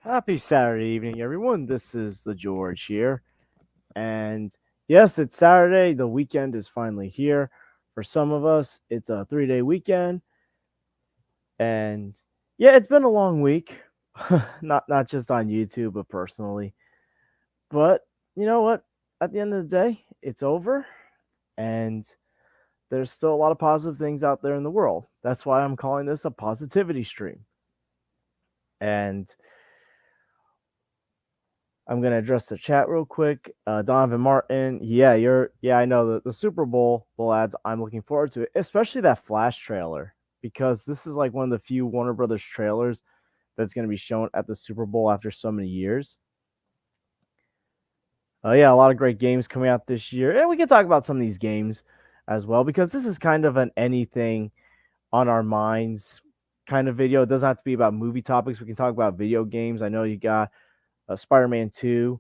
Happy Saturday evening, everyone. This is the George here. And yes, it's Saturday. The weekend is finally here. For some of us, it's a 3-day weekend. And yeah, it's been a long week. not just on YouTube, but personally. But you know what? At the end of the day, it's over and there's still a lot of positive things out there in the world. That's why I'm calling this a positivity stream. And I'm gonna address the chat real quick. Donovan Martin, yeah, I know the Super Bowl ads. I'm looking forward to it, especially that Flash trailer because this is like one of the few Warner Brothers trailers that's gonna be shown at the Super Bowl after so many years. Yeah, a lot of great games coming out this year, and we can talk about some of these games as well because this is kind of an anything on our minds kind of video. It doesn't have to be about movie topics. We can talk about video games. I know you got Spider-Man 2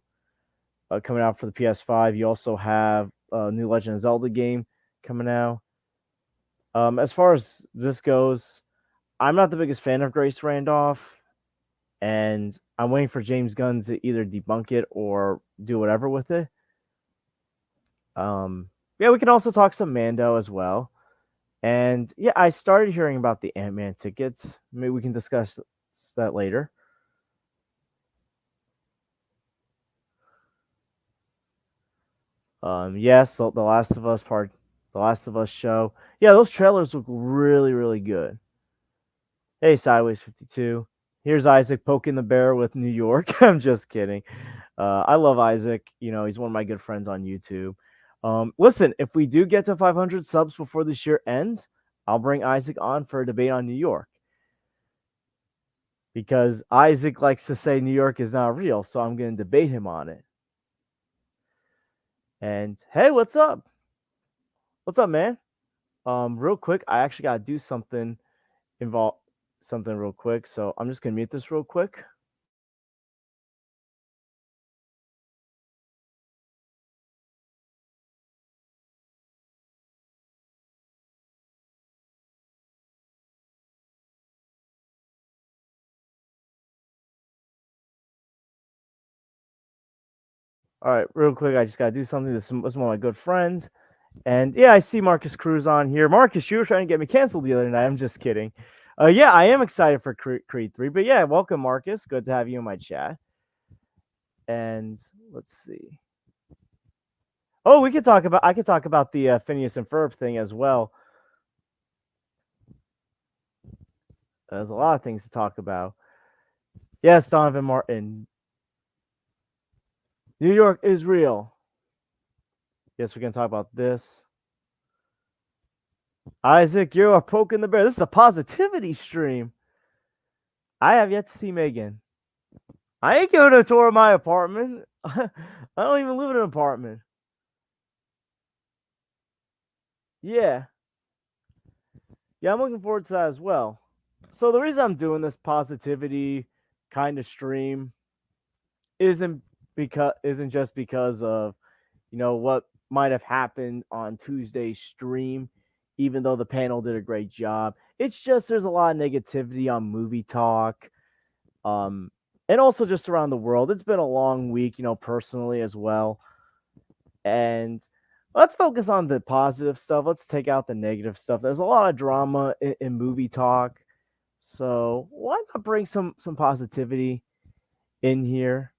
coming out for the PS5. You also have a new Legend of Zelda game coming out. As far as this goes, I'm not the biggest fan of Grace Randolph, and I'm waiting for James Gunn to either debunk it or do whatever with it. Yeah, we can also talk some Mando as well. And yeah, I started hearing about the Ant-Man tickets. Maybe we can discuss that later. Yes, the Last of Us the Last of Us show. Yeah, those trailers look really, really good. Hey, Sideways 52. Here's Isaac poking the bear with New York. I'm just kidding. I love Isaac. You know, he's one of my good friends on YouTube. Listen, if we do get to 500 subs before this year ends, I'll bring Isaac on for a debate on New York because Isaac likes to say New York is not real. So I'm going to debate him on it. And hey, what's up? What's up, man? Real quick, I actually got to do involve something real quick. So I'm just going to mute this real quick. All right, real quick, I just got to do something. This was one of my good friends. And yeah, I see Marcus Cruz on here. Marcus, you were trying to get me canceled the other night. I'm just kidding. Yeah, I am excited for Creed 3. But yeah, welcome, Marcus. Good to have you in my chat. And let's see. Oh, I could talk about the Phineas and Ferb thing as well. There's a lot of things to talk about. Yes, Donovan Martin. New York is real. Yes, we can talk about this. Isaac, you are poking the bear. This is a positivity stream. I have yet to see Megan. I ain't giving a tour of my apartment. I don't even live in an apartment. Yeah. Yeah, I'm looking forward to that as well. So the reason I'm doing this positivity kind of stream isn't just because of, what might have happened on Tuesday's stream, even though the panel did a great job. It's just there's a lot of negativity on movie talk. Um and also just around the world. It's been a long week, personally as well. And let's focus on the positive stuff. Let's take out the negative stuff. There's a lot of drama in movie talk. So why not bring some positivity in here?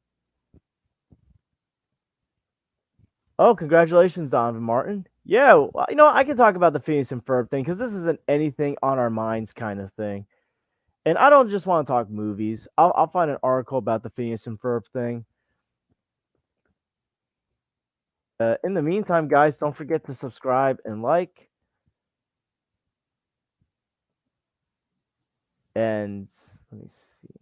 Oh, congratulations, Donovan Martin. Yeah, well, I can talk about the Phineas and Ferb thing because this isn't anything on our minds kind of thing. And I don't just want to talk movies. I'll find an article about the Phineas and Ferb thing. In the meantime, guys, don't forget to subscribe and like. And let me see.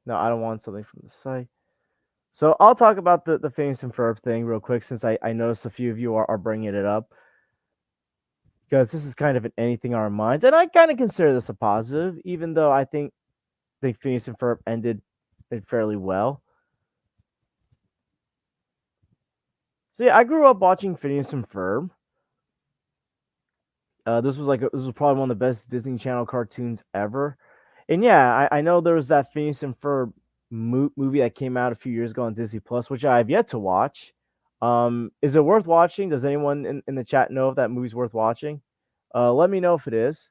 No, I don't want something from the site. So I'll talk about the Phineas and Ferb thing real quick since I noticed a few of you are bringing it up because this is kind of an anything on our minds, and I kind of consider this a positive, even though I think Phineas and Ferb ended it fairly well. So yeah, I grew up watching Phineas and Ferb. This was probably one of the best Disney Channel cartoons ever. And yeah, I know there was that Phineas and Ferb movie that came out a few years ago on Disney Plus, which I have yet to watch. Is it worth watching? Does anyone in the chat know if that movie's worth watching? Let me know if it is.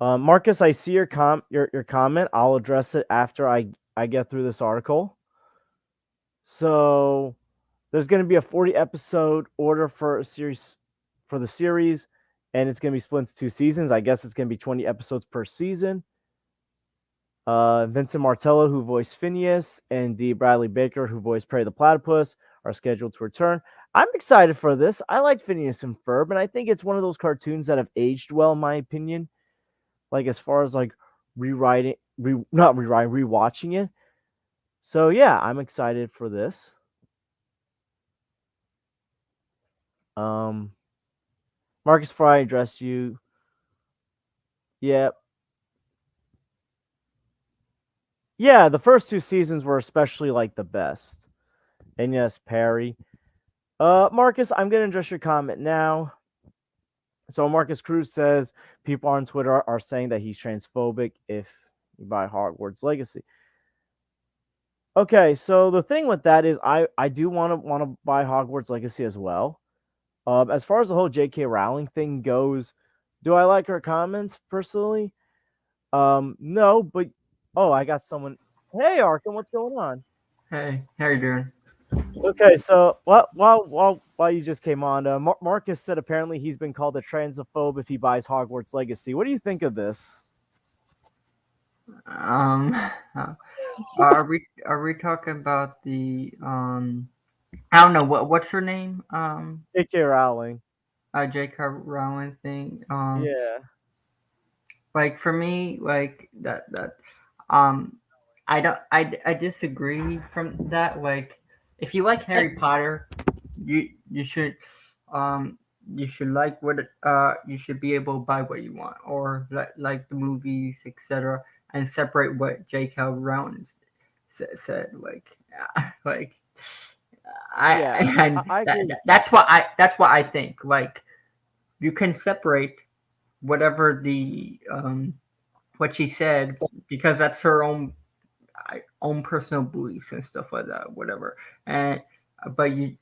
Marcus, I see your comment. I'll address it after I get through this article. So there's going to be a 40 episode order for a series for the series, and it's going to be split into 2 seasons. I guess it's going to be 20 episodes per season. Vincent Martello, who voiced Phineas, and D. Bradley Baker, who voiced Perry the Platypus, are scheduled to return. I'm excited for this. I like Phineas and Ferb, and I think it's one of those cartoons that have aged well, in my opinion. Like as far as like rewatching it. So yeah, I'm excited for this. Um, Marcus Fry addressed you. Yeah, yeah. The first 2 seasons were especially like the best. And yes, Perry. Marcus, I'm gonna address your comment now. So Marcus Cruz says people on Twitter are saying that he's transphobic if you buy Hogwarts Legacy. Okay, so the thing with that is I do want to buy Hogwarts Legacy as well. As far as the whole J.K. Rowling thing goes, do I like her comments personally? No, but oh, I got someone. Hey, Arkham, what's going on? Hey, how you doing? Okay, so while you just came on, Marcus said apparently he's been called a transphobe if he buys Hogwarts Legacy. What do you think of this? Um, are we talking about the I don't know what's her name? J.K. Rowling. J.K. Rowling thing. Yeah. Like for me, like that um, I don't I disagree from that. Like, if you like Harry Potter, you should um you should like what you should be able to buy what you want or like the movies, etc., and separate what J.K. Rowling said. Like, like I Yeah, and I agree. that's what I think. Like, you can separate whatever the what she said, because that's her own personal beliefs and stuff like that, whatever. And but you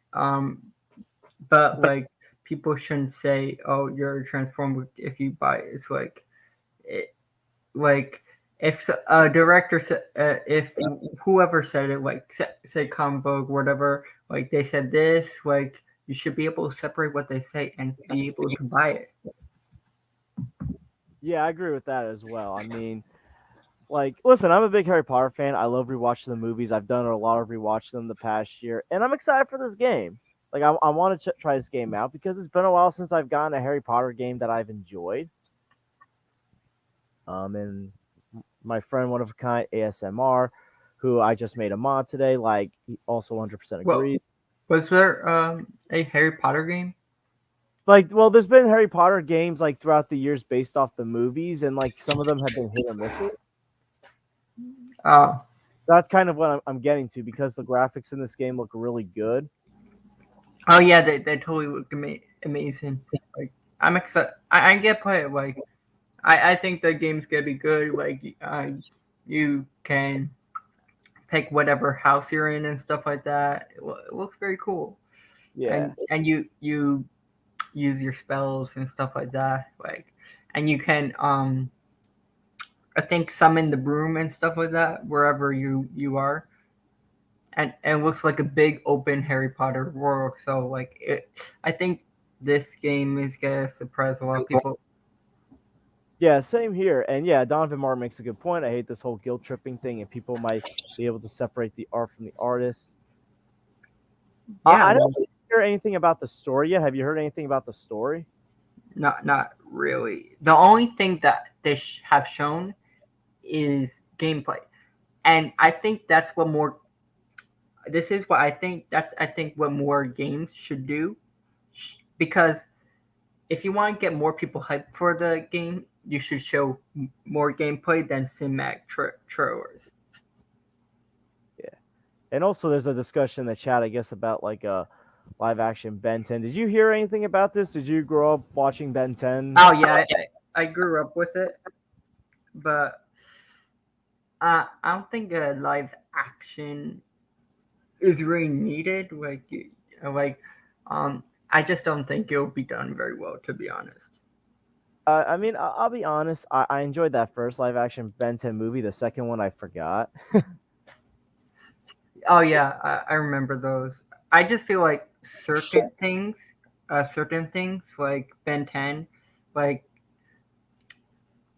but like, people shouldn't say, "Oh, you're transformed if you buy it." It's like, it, like, if a director said, if whoever said it, like say comic book, whatever, like they said this, like, you should be able to separate what they say and be able to buy it. Yeah, I agree with that as well. I mean, like, listen, I'm a big Harry Potter fan. I love rewatching the movies. I've done a lot of rewatching them the past year, and I'm excited for this game. Like, I want to try this game out because it's been a while since I've gotten a Harry Potter game that I've enjoyed. And my friend, one of a kind, ASMR, who I just made a mod today, like, he also 100% Well, agrees. was there a Harry Potter game? Like, well, there's been Harry Potter games like throughout the years based off the movies, and like some of them have been hit or misses. Oh, That's kind of what I'm getting to because the graphics in this game look really good. oh yeah, they totally look amazing. Like, I'm excited. I get play it. Like, I think the game's gonna be good. Like, you can pick whatever house you're in and stuff like that. It looks very cool. Yeah. And you use your spells and stuff like that. Like, and you can I think summon the broom and stuff like that wherever you are. And it looks like a big open Harry Potter world. So like, I think this game is gonna surprise a lot of people. Yeah, same here. And yeah, Donovan Martin makes a good point. I hate this whole guilt tripping thing, and people might be able to separate the art from the artist. Yeah, I well, don't hear anything about the story yet. Have you heard anything about the story? not really. The only thing that they have shown is gameplay, and I think that's what more. This is what I think. I think what more games should do, because if you want to get more people hyped for the game, you should show more gameplay than cinematic trailers. Yeah. And also, there's a discussion in the chat, I guess, about like live action Ben 10. Did you hear anything about this? Did you grow up watching Ben 10? Oh yeah, I grew up with it, but I don't think a live action is really needed. Like, I just don't think it'll be done very well, to be honest. I mean, I'll be honest. I enjoyed that first live action Ben 10 movie. The second one I forgot. Oh yeah, I remember those. I just feel like certain things like Ben 10, like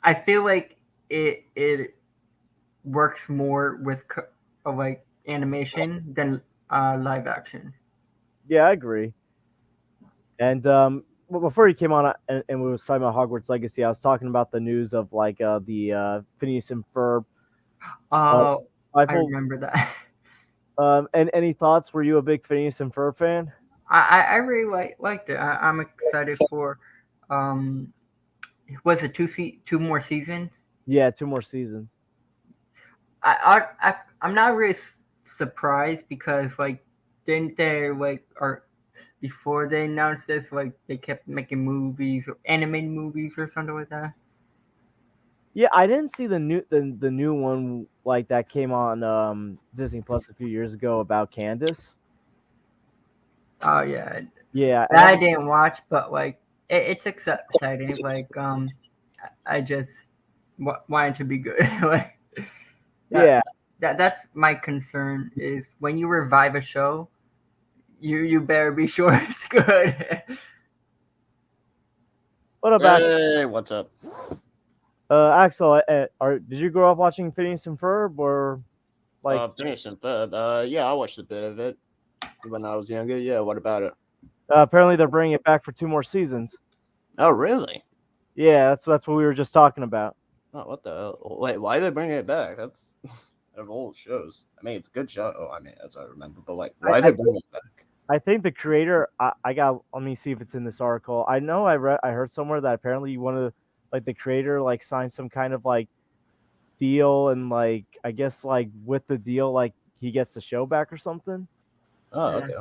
I feel like it works more with like animation than live action. Yeah, I agree. And well, before he came on and we was talking about Hogwarts Legacy, I was talking about the news of like the Phineas and Ferb uh, Oh, I rifle. remember that. And any thoughts? Were you a big Phineas and Ferb fan? I really liked it. I'm excited for um was it two more seasons? Yeah, two more seasons. I'm not really surprised because like didn't they like or before they announced this like they kept making movies or animated movies or something like that. Yeah, I didn't see the new one like that came on Disney Plus a few years ago about Candace. Oh yeah, Yeah, and that I I'm didn't watch, but like it's exciting. Like I just wanted to be good. Like that yeah. that's my concern is when you revive a show, you better be sure it's good. What about Hey, what's up? Axel? Did you grow up watching Phineas and Ferb or like? Finish and third. Yeah, I watched a bit of it when I was younger. Yeah, what about it? Apparently, they're bringing it back for two more seasons. Oh, really? Yeah, that's what we were just talking about. Oh, what the hell? Wait, why are they bringing it back? That's out of all shows. I mean, it's a good show. I mean, as I remember, but like, why are they bringing it back? I think the creator. I got. Let me see if it's in this article. I know I heard somewhere that apparently one of like the creator like signed some kind of like deal and like I guess like with the deal like he gets the show back or something. Oh, Yeah. okay.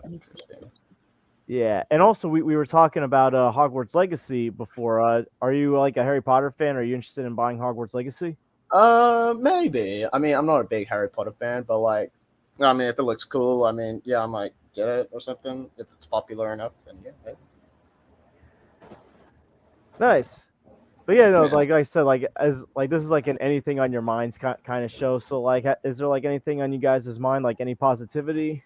Interesting. Yeah, and also we were talking about Hogwarts Legacy before. Are you like a Harry Potter fan? Are you interested in buying Hogwarts Legacy? Maybe. I mean, I'm not a big Harry Potter fan, but like, I mean, if it looks cool, I mean, yeah, I might get it or something if it's popular enough. Then yeah. Nice. But yeah, no, Yeah. like I said, like as like this is like an anything on your minds kind of show. So like, is there like anything on you guys' mind, like any positivity?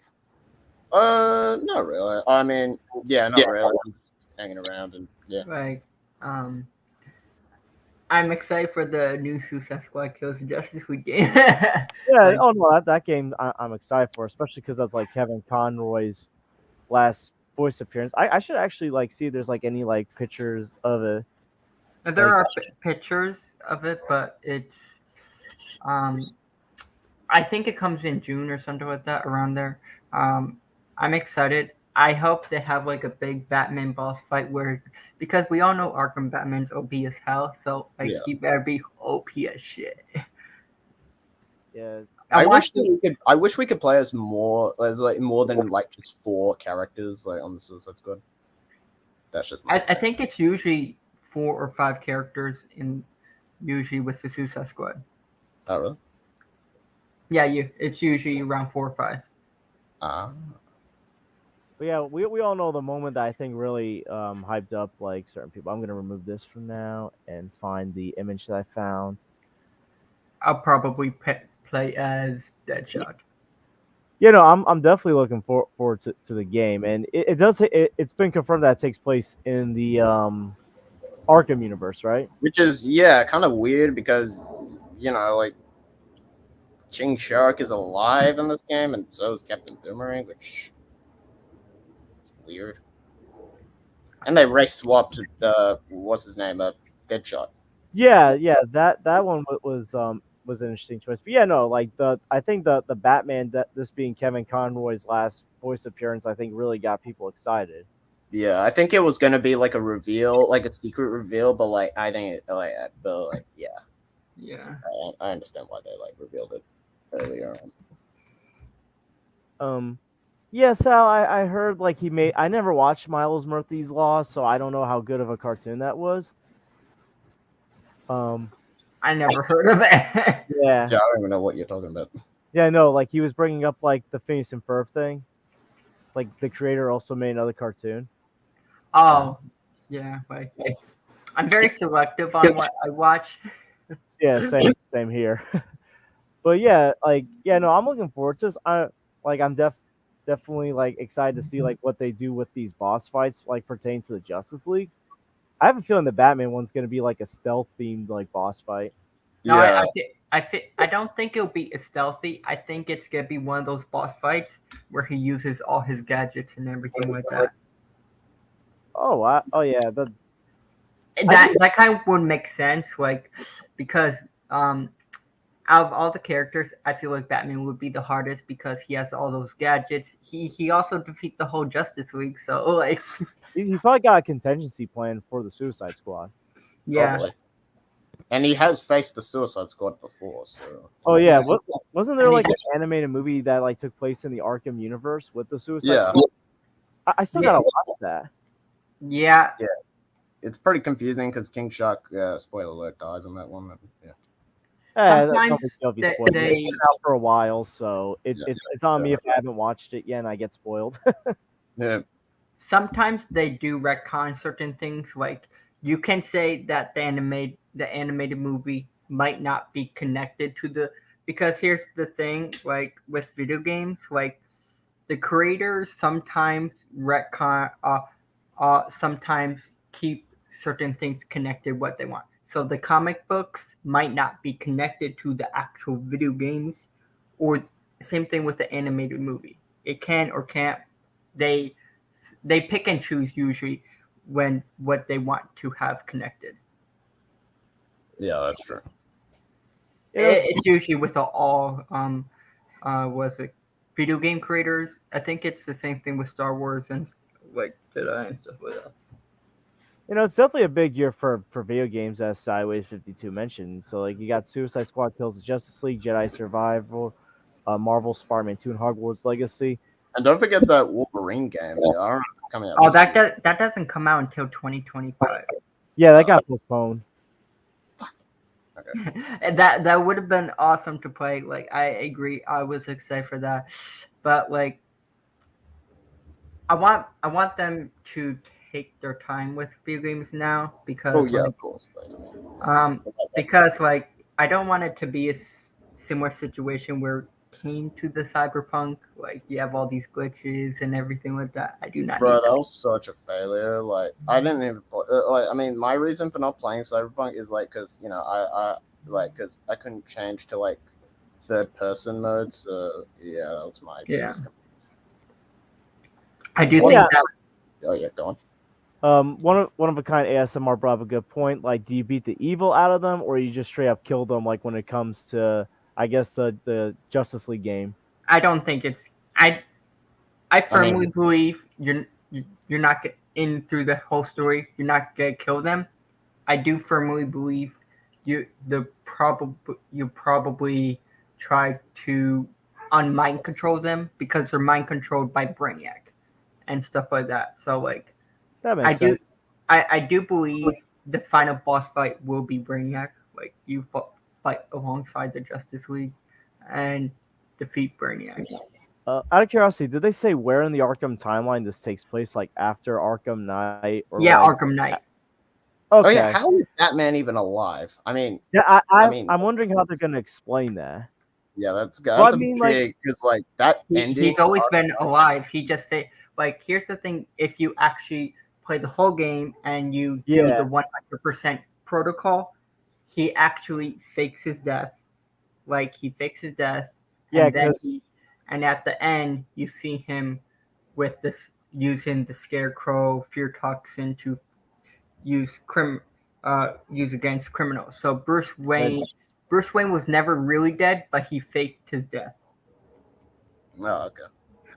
Not really. I mean, yeah, not really. I'm just hanging around and yeah. Like I'm excited for the new Suicide Squad Kills the Justice League game. Yeah. Like Oh no, that game I'm excited for, especially because that's like Kevin Conroy's last voice appearance. I should actually like see if there's like any like pictures of it. there Like, are pictures of it, but it's um I think it comes in June or something like that around there. I'm excited. I hope they have like a big Batman boss fight where because we all know Arkham Batman's OP as hell, so like Yeah. he better be OP as shit. yeah. I'm I wish that watching. we could. I wish we could play as like more than like just 4 characters like on the Suicide Squad. That's just my. I think it's usually 4 or 5 characters in usually with the Suicide Squad. Oh really? Yeah, it's usually around 4 or 5. Ah. But yeah, we all know the moment that I think really hyped up like certain people. I'm gonna remove this from now and find the image that I found. I'll probably play as Deadshot. You know, I'm definitely looking forward to the game, and it does. It's been confirmed that it takes place in the Arkham universe, right? Which is yeah, kind of weird because like King Shark is alive in this game, and so is Captain Boomerang, which is weird. And they race swapped what's his name, Deadshot. Yeah. That one was an interesting choice. But yeah, no, like I think the Batman that this being Kevin Conroy's last voice appearance, I think really got people excited. Yeah, I think it was gonna be like a reveal, like a secret reveal, but like I think yeah, Yeah. I understand why they like revealed it earlier on. Yeah, Sal, I heard like he made. I never watched Miles Murphy's Law, so I don't know how good of a cartoon that was. Um, I never heard of it. yeah, Yeah, I don't even know what you're talking about. yeah, no, like he was bringing up like the Phineas and Ferb thing. Like the creator also made another cartoon. Oh, yeah. Like I'm very selective on what I watch. Yeah, same here. But yeah, like yeah, no, I'm looking forward to this. I'm definitely like excited to see like what they do with these boss fights like pertaining to the Justice League. I have a feeling the Batman one's gonna be like a stealth themed like boss fight. No, Yeah, I don't think it'll be as stealthy. I think it's gonna be one of those boss fights where he uses all his gadgets and everything like that. Oh yeah, That kind of would make sense, like because out of all the characters, I feel like Batman would be the hardest because he has all those gadgets. He also defeat the whole Justice League, so like he's probably got a contingency plan for the Suicide Squad. yeah. probably. And he has faced the Suicide Squad before, so Oh yeah, wasn't there like an animated movie that like took place in the Arkham universe with the Suicide yeah, Squad? I still Yeah. gotta watch that. Yeah, it's pretty confusing because King Shark, spoiler alert, dies in that one. Yeah, That's Sometimes no big deal if you they- spoil it. they- It's been out for a while, so Yeah. it's on me if I haven't watched it yet and I get spoiled. yeah, sometimes they do retcon certain things. Like you can say that the animated movie might not be connected to the because here's the thing, like with video games, like the creators sometimes retcon sometimes keep certain things connected what they want. So the comic books might not be connected to the actual video games, or same thing with the animated movie. It can or can't. They they pick and choose usually when what they want to have connected. yeah, that's true. It's usually with all was it video game creators. I think it's the same thing with Star Wars and like Jedi and stuff like that. It's definitely a big year for video games, as Sideways 52 mentioned. So like you got Suicide Squad Kills the Justice League, Jedi Survival, Marvel Spider-Man 2, and Hogwarts Legacy. And don't forget that Wolverine game. Yeah, I don't know if it's coming out. Oh, this year. that doesn't come out until 2025. Yeah, that got postponed. And that would have been awesome to play. Like I agree, I was excited for that, but like I want them to take their time with video games now because Oh yeah, like, of course. But, because like I don't want it to be a similar situation where it came to the Cyberpunk, like you have all these glitches and everything like that. I do not bro, need that that. was such a failure. Like, I didn't even like. I mean, my reason for not playing Cyberpunk is like because I like because I couldn't change to like third person mode. So yeah, that was my Yeah. biggest complaint. I do Well, think yeah. that Oh yeah, go on. One of a kind ASMR brought up a good point. Like, do you beat the evil out of them, or you just straight up kill them? Like when it comes to, I guess the Justice League game. I don't think it's I firmly believe you're not in through the whole story. You're not gonna kill them. I do firmly believe you probably try to unmind control them because they're mind controlled by Brainiac and stuff like that. So like That makes sense. I do believe the final boss fight will be Brainiac. Like you fight alongside the Justice League and defeat Brainiac. Out of curiosity, did they say where in the Arkham timeline this takes place? Like after Arkham Knight, or Yeah, like, Arkham Knight. okay. Oh yeah, how is Batman even alive? I mean, Yeah, I mean- I'm wondering how they're gonna explain that. yeah, that's Well, I a mean, like- big because like that ending. He's always been alive. He just like here's the thing: if you actually play the whole game and you do Yeah. the 100% protocol, he actually fakes his death. Like he fakes his death, Yeah, and then 'cause- and at the end you see him with this using the Scarecrow fear toxin to use against criminals. So Bruce Wayne was never really dead, but he faked his death. Oh okay.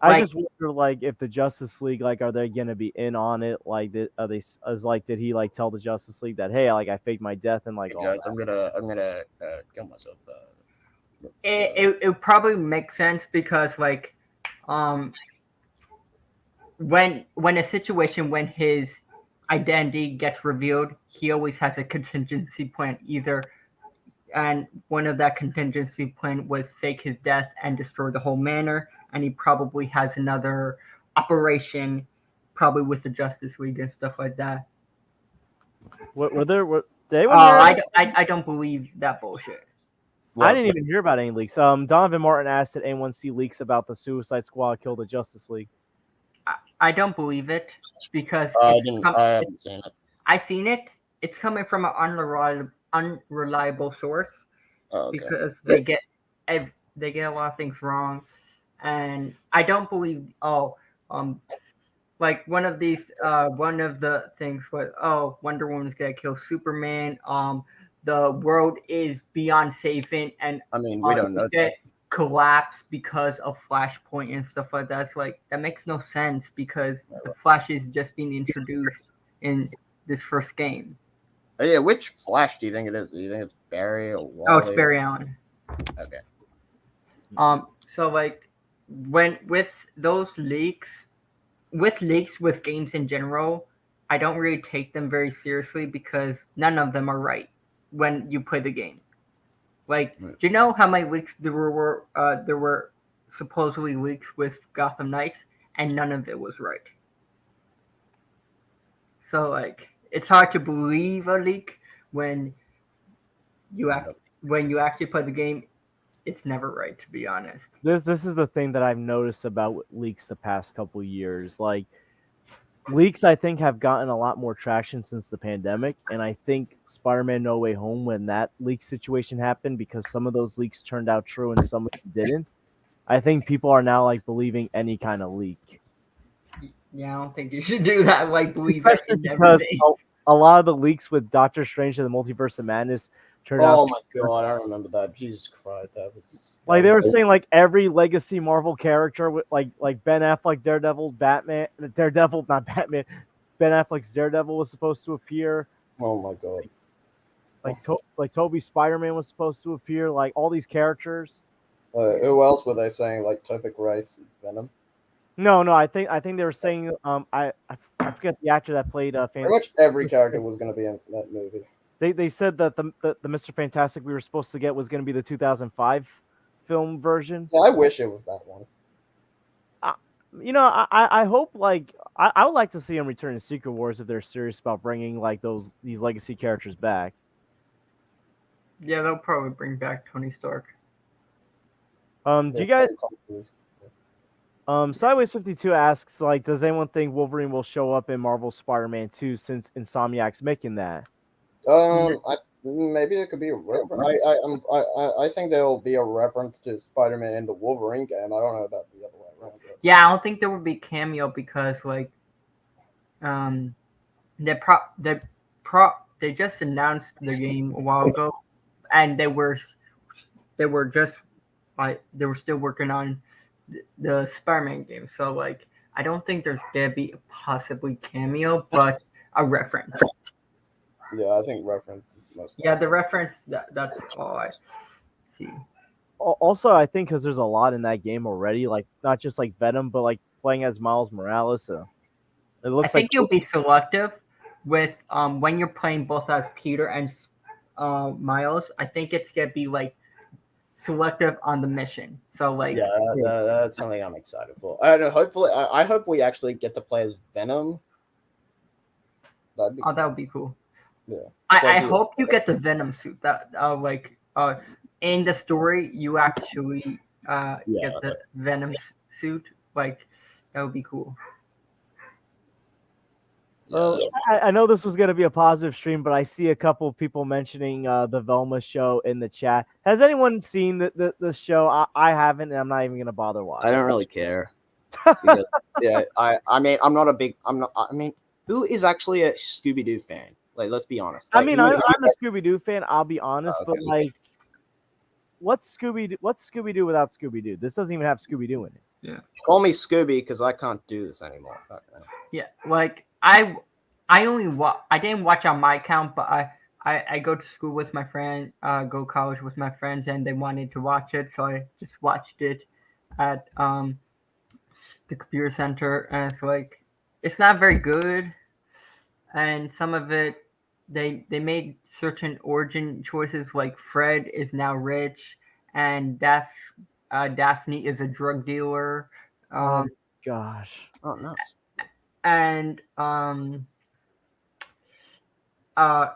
I Like- just wonder, like, if the Justice League, like, are they gonna be in on it? Like, are they? As like, did he like tell the Justice League that, hey, like, I faked my death and like Hey, all guys, that? I'm gonna kill myself. It would probably make sense because like when a situation when his identity gets revealed, he always has a contingency plan either, and one of that contingency plan was fake his death and destroy the whole manor, and he probably has another operation, probably with the Justice League and stuff like that. Did anyone hear? I don't believe that bullshit. I didn't even hear about any leaks. Donovan Martin asked, did anyone see leaks about the Suicide Squad kill the Justice League? I don't believe it because I haven't seen it. I seen it. It's coming from an unreliable source because they get a lot of things wrong, and I don't believe. Like one of the things was Wonder Woman's gonna kill Superman. The world is beyond saving, and I mean we don't know that. Collapse because of Flashpoint and stuff like that. So like that makes no sense because the Flash is just being introduced in this first game. Oh, yeah, which Flash do you think it is? Do you think it's Barry or Wally? Oh, it's Barry Allen. Okay. So like when with leaks with games in general, I don't really take them very seriously because none of them are right when you play the game. Like, do you know how many leaks there were supposedly leaks with Gotham Knights, and none of it was right. So like, it's hard to believe a leak when you actually play the game. It's never right, to be honest. This is the thing that I've noticed about leaks the past couple years. Like, leaks, I think, have gotten a lot more traction since the pandemic, and I think Spider-Man No Way Home, when that leak situation happened, because some of those leaks turned out true and some didn't, I think people are now like believing any kind of leak. Yeah, I don't think you should do that. Like, believe especially because a lot of the leaks with Doctor Strange and the Multiverse of Madness turned out. Oh my god, I remember that. Jesus Christ, that was like they were saying like every legacy Marvel character with like Ben Affleck Daredevil, not Batman. Ben Affleck's Daredevil was supposed to appear. Oh my god. Like Toby Spider-Man was supposed to appear. Like all these characters. Who else were they saying? Like Topher Grace and Venom? No. I think they were saying I forget the actor that played Pretty much every character was going to be in that movie. They said that the Mr. Fantastic we were supposed to get was going to be the 2005 film version. Yeah, I wish it was that one. I hope like I would like to see them return to Secret Wars if they're serious about bringing like these legacy characters back. Yeah, they'll probably bring back Tony Stark. Do you guys? Sideways 52 asks like, does anyone think Wolverine will show up in Marvel Spider-Man 2 since Insomniac's making that? Maybe it could be a reference. I think there will be a reference to Spider-Man in the Wolverine game. I don't know about the other way around. Yeah, I don't think there would be cameo because like, they just announced the game a while ago, and they were still working on the Spider-Man game. So like, I don't think there's gonna be a possibly cameo, but a reference. Yeah, I think reference is most. Yeah, the reference. That's all I see. Also, I think because there's a lot in that game already, like not just like Venom, but like playing as Miles Morales. It looks. I think you'll be selective with when you're playing both as Peter and Miles. I think it's gonna be like selective on the mission. So like, yeah, that's something I'm excited for. I don't know. Hopefully, I hope we actually get to play as Venom. That would be cool. Yeah. I hope you get the Venom suit. That in the story you actually get the Venom suit. Like that would be cool. Well, I know this was going to be a positive stream, but I see a couple of people mentioning the Velma show in the chat. Has anyone seen the show? I haven't, and I'm not even going to bother watching. I don't really care. Because, I mean, who is actually a Scooby-Doo fan? Like, let's be honest. Like, I'm a Scooby-Doo fan. I'll be honest, but like, what's Scooby-Doo without Scooby-Doo? This doesn't even have Scooby-Doo in it. Yeah. Call me Scooby because I can't do this anymore. Yeah, like I didn't watch on my account, but I go to school with my friend, go to college with my friends, and they wanted to watch it, so I just watched it at the computer center, and it's like it's not very good. And some of it, they made certain origin choices, like Fred is now rich, and Daphne is a drug dealer. Oh Um, gosh. Oh, nuts. and uh,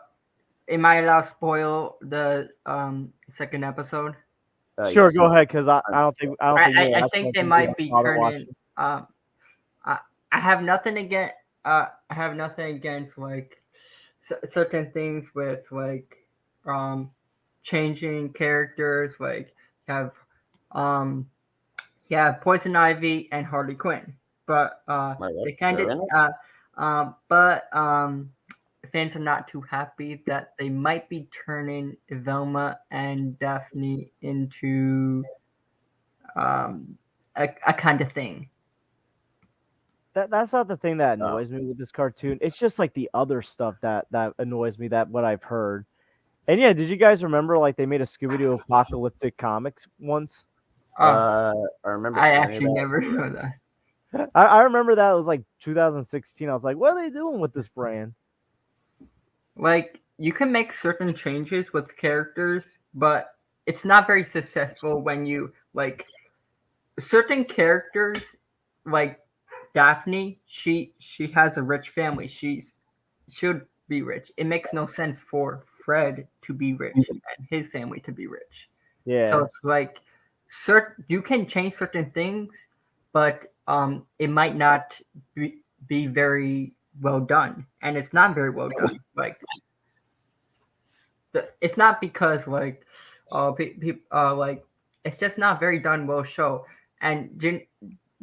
am I allowed to spoil the second episode? Sure, Yes. go ahead, because I don't think I I think don't they think might you be bother turning. watching. I have nothing against. I have nothing against like certain things with like um changing characters. Like have um Poison Ivy and Harley Quinn, but Wait, what? they kind They're of in it? but fans are not too happy that they might be turning Velma and Daphne into a kind of thing. That's not the thing that Oh. annoys me with this cartoon. It's just like the other stuff that annoys me, that what I've heard. And yeah, did you guys remember like they made a Scooby Doo apocalyptic comics once? Uh, I remember I hearing actually that. never know that. I remember that was like 2016. I was like, what are they doing with this brand? Like you can make certain changes with characters, but it's not very successful when you like certain characters like Daphne, she has a rich family. She should be rich. It makes no sense for Fred to be rich and his family to be rich. So Yeah. it's like you can change certain things, but it might not be very well done, and it's not very well done. Like it's not because like like it's just not very done well show. And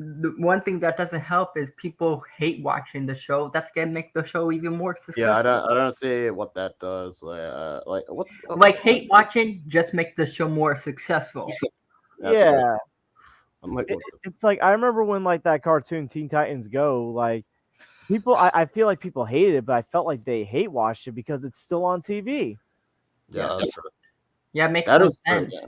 the one thing that doesn't help is people hate watching the show. That's gonna make the show even more successful. Yeah, I don't see what that does. Like what's Like hate watching just make the show more successful. That's Yeah. true. I'm like, It's like I remember when like that cartoon Teen Titans Go, like people I feel like people hated it, but I felt like they hate watched it because it's still on TV. yeah, that's true. Yeah, it makes That no is true, sense. yeah.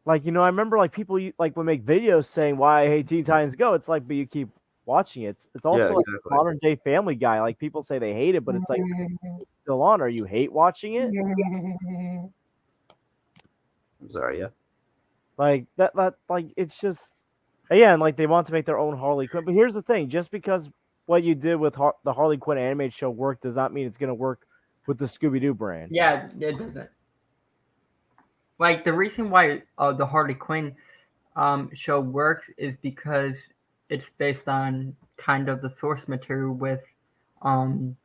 Like, I remember like people like would make videos saying why I hate Teen Titans Go. It's like, but you keep watching it. It's also like exactly. modern day Family Guy. Like people say they hate it, but it's like it's still on. Or you hate watching it? I'm sorry, yeah. Like that like it's just and like they want to make their own Harley Quinn. But here's the thing: just because what you did with the Harley Quinn animated show worked does not mean it's going to work with the Scooby Doo brand. Yeah, it doesn't. Like the reason why the Harley Quinn show works is because it's based on kind of the source material with Harley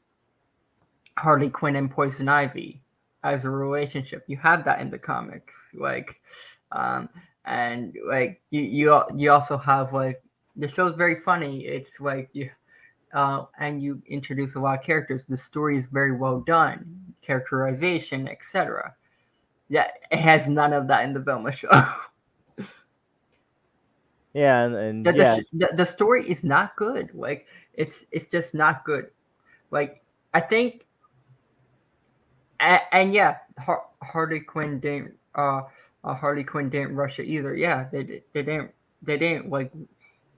Quinn and Poison Ivy as a relationship. You have that in the comics, like, and like you also have like the show's very funny. It's like you. And you introduce a lot of characters. The story is very well done, characterization, etc. Yeah, it has none of that in the Velma show. Yeah, and the story is not good. Like it's just not good. Like I think, and yeah, Harley Quinn didn't rush it either. Yeah, they didn't like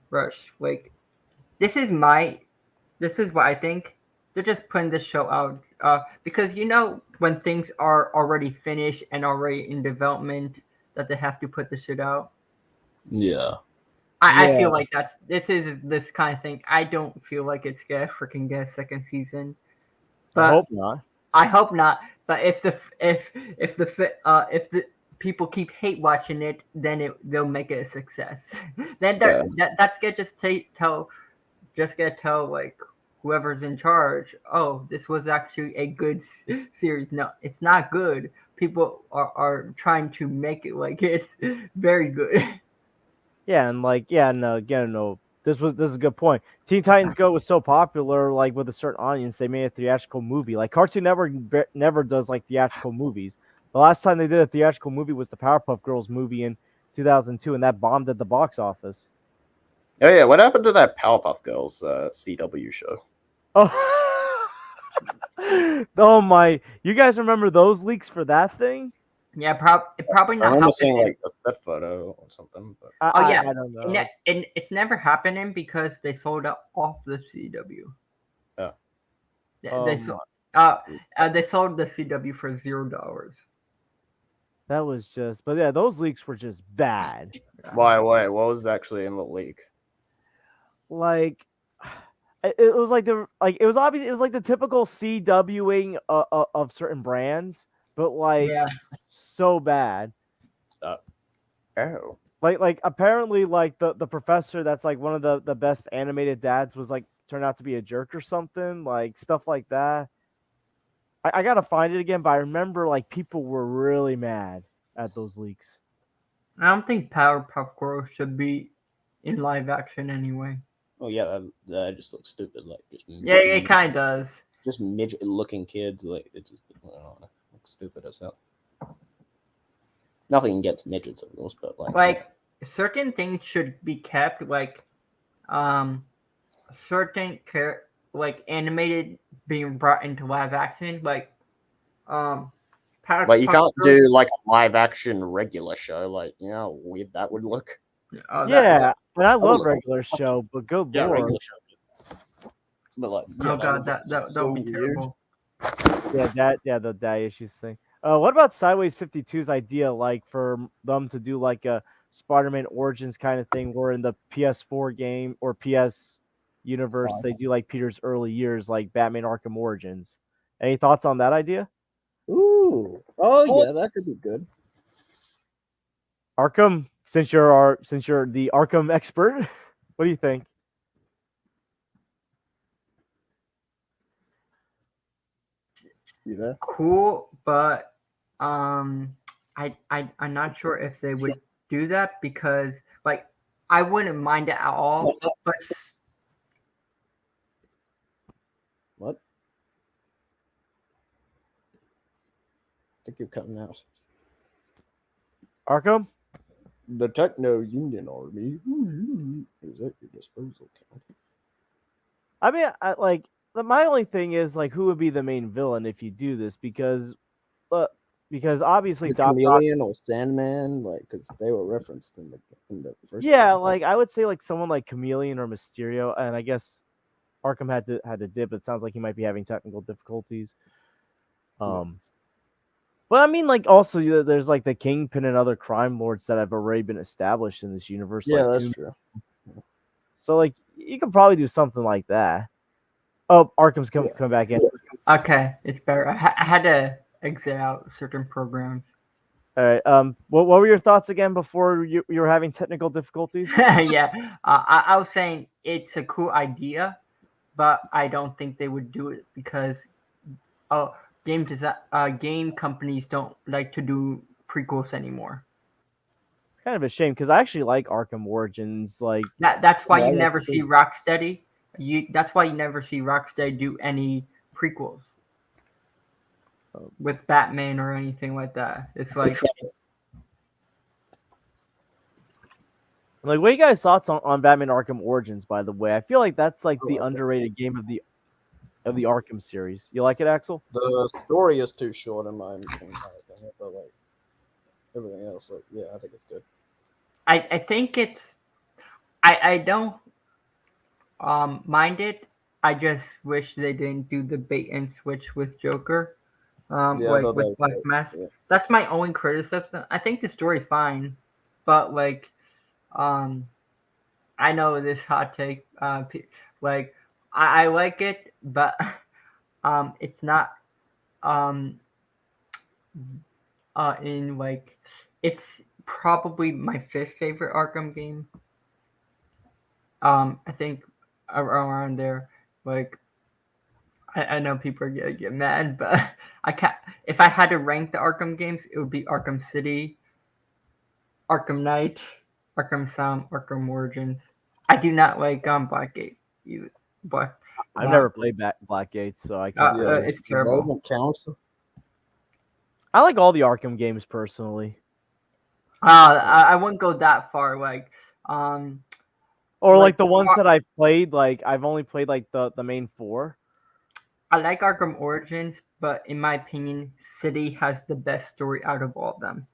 rush. Like this is what I think. They're just putting this show out because when things are already finished and already in development that they have to put the shit out. Yeah. I feel like this is this kind of thing. I don't feel like it's gonna freaking get a second season. But I hope not. I hope not. But if the people keep hate watching it, then they'll make it a success. Then that's gonna just gonna tell like whoever's in charge, oh, this was actually a good series. No, it's not good. People are trying to make it like it's very good. Yeah, and like no, again, no. This is a good point. Teen Titans Go was so popular, like with a certain audience, they made a theatrical movie. Like Cartoon Network never does like theatrical movies. The last time they did a theatrical movie was the Powerpuff Girls movie in 2002, and that bombed at the box office. Oh yeah, what happened to that Powerpuff Girls CW show? Oh, oh my! You guys remember those leaks for that thing? Yeah, probably I not remember seeing happening. like a set photo or something, but Oh yeah, I don't know. it's never happening because they sold out off the CW. yeah. They sold they sold the CW for $0. That was just, but yeah, those leaks were just bad. Why? What was actually in the leak? Like, it was like it was obvious. It was like the typical CWing of certain brands, but like Yeah. so bad. Oh, Like apparently like the professor that's like one of the best animated dads was like turned out to be a jerk or something, like stuff like that. I gotta find it again, but I remember like people were really mad at those leaks. I don't think Powerpuff Girls should be in live action anyway. oh yeah, that just looks stupid. Like Yeah, it kind of does. just midget-looking kids. Like it just I don't know, looks stupid as hell. Nothing against midgets, of course, but Like certain things should be kept, like um certain like animated being brought into live action, like um But you Powerpuff can't Girls. do like a live action regular show. Like you know how weird that would look. Oh, Yeah, and I love look- regular show, but good Yeah, lord, regular show. But like, oh god, that would be terrible. yeah, the dad issues thing. What about Sideways 52's idea, like for them to do like a Spider-Man Origins kind of thing, where in the PS4 game or PS universe they do like Peter's early years, like Batman Arkham Origins. Any thoughts on that idea? Ooh, oh yeah, that could be good. Arkham, since you're the Arkham expert, what do you think? You there? Cool, but I'm not sure if they would do that because like I wouldn't mind it at all, but What? I think you're cutting out. Arkham? The Techno Union Army is at your disposal. I mean, my only thing is like, who would be the main villain if you do this? Because obviously The Doc Ock. Chameleon or Sandman, like, because they were referenced in the first. Yeah, one. like I would say like someone like Chameleon or Mysterio, and I guess Arkham had to dip. It sounds like he might be having technical difficulties. But I mean, like also there's like the Kingpin and other crime lords that have already been established in this universe. Yeah, like, that's true. So like you could probably do something like that. Oh, Arkham's come back in. okay, it's better. I had to exit out certain programs. All right. What were your thoughts again before you were having technical difficulties? Yeah, I was saying it's a cool idea, but I don't think they would do it because game companies don't like to do prequels anymore. It's kind of a shame because I actually like Arkham Origins. Like That's why Yeah, you I like never it see too. Rocksteady. That's why you never see Rocksteady do any prequels with Batman or anything like that. It's like what are you guys' thoughts on Batman Arkham Origins? By the way, I feel like that's like the underrated game of the Arkham series. You like it, Axel? The story is too short in my opinion, but like everything else, like yeah, I think it's good. I think it's I don't mind it. I just wish they didn't do the bait and switch with Joker. Yeah, I Like thought with that was Black good, Mask. yeah. That's my only criticism. I think the story's fine, but like, I know this hot take. Like, I like it, but it's not in like, it's probably my fifth favorite Arkham game. I think around there, like. I know people are gonna get mad, but I can't. If I had to rank the Arkham games, it would be Arkham City, Arkham Knight, Arkham Asylum, Arkham Origins. I do not like Blackgate either. I've never played Blackgate, so I can't. It's terrible. They even count. I like all the Arkham games personally, I wouldn't go that far. Like, or Like, like the ones that I've played. Like I've only played like the main four. I like Arkham Origins, but in my opinion, City has the best story out of all of them.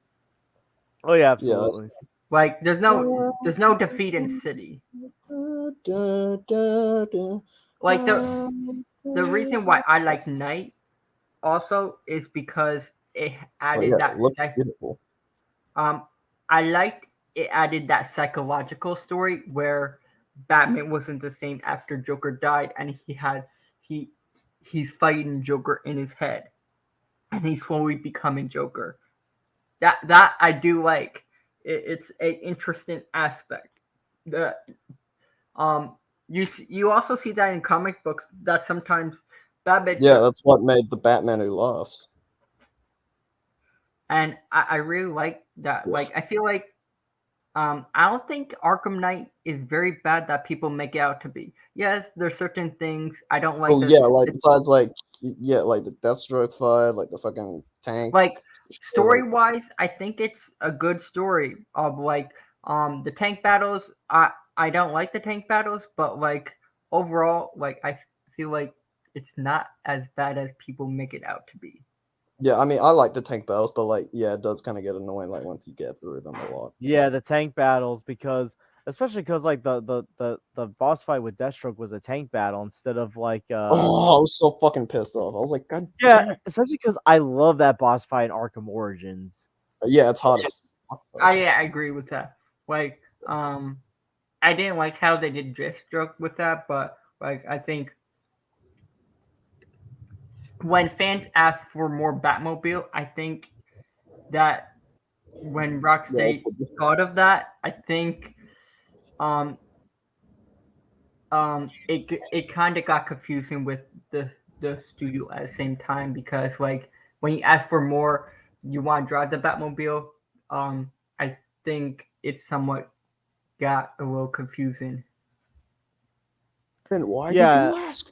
Oh yeah, absolutely. Like there's no defeat in City. Like the reason why I like Night also is because it added it that looks beautiful. I liked it added that psychological story where Batman wasn't the same after Joker died, and he's fighting Joker in his head, and he's slowly becoming Joker. That I do like. It's an interesting aspect. The you also see that in comic books that sometimes Batman. Yeah, that's what made the Batman Who Laughs. And I really like that. Like I feel like I don't think Arkham Knight is very bad that people make it out to be. Yes, there's certain things I don't like. Besides like the Deathstroke fight, like the fucking tank. Like story wise, I think it's a good story of like the tank battles. I don't like the tank battles, but like overall, like I feel like it's not as bad as people make it out to be. Yeah, I mean, I like the tank battles, but like, yeah, it does kind of get annoying like once you get through them a lot. Yeah, the tank battles especially because like the boss fight with Deathstroke was a tank battle instead of like I was so fucking pissed off. I was like, God damn it. especially because I love that boss fight in Arkham Origins. Yeah, it's hot as fuck. I agree with that. Like I didn't like how they did Deathstroke with that, but like I think when fans ask for more Batmobile, I think that when Rocksteady thought of that, I think it kind of got confusing with the studio at the same time because like when you ask for more, you want to drive the Batmobile. I think it somewhat got a little confusing. Then why did you ask?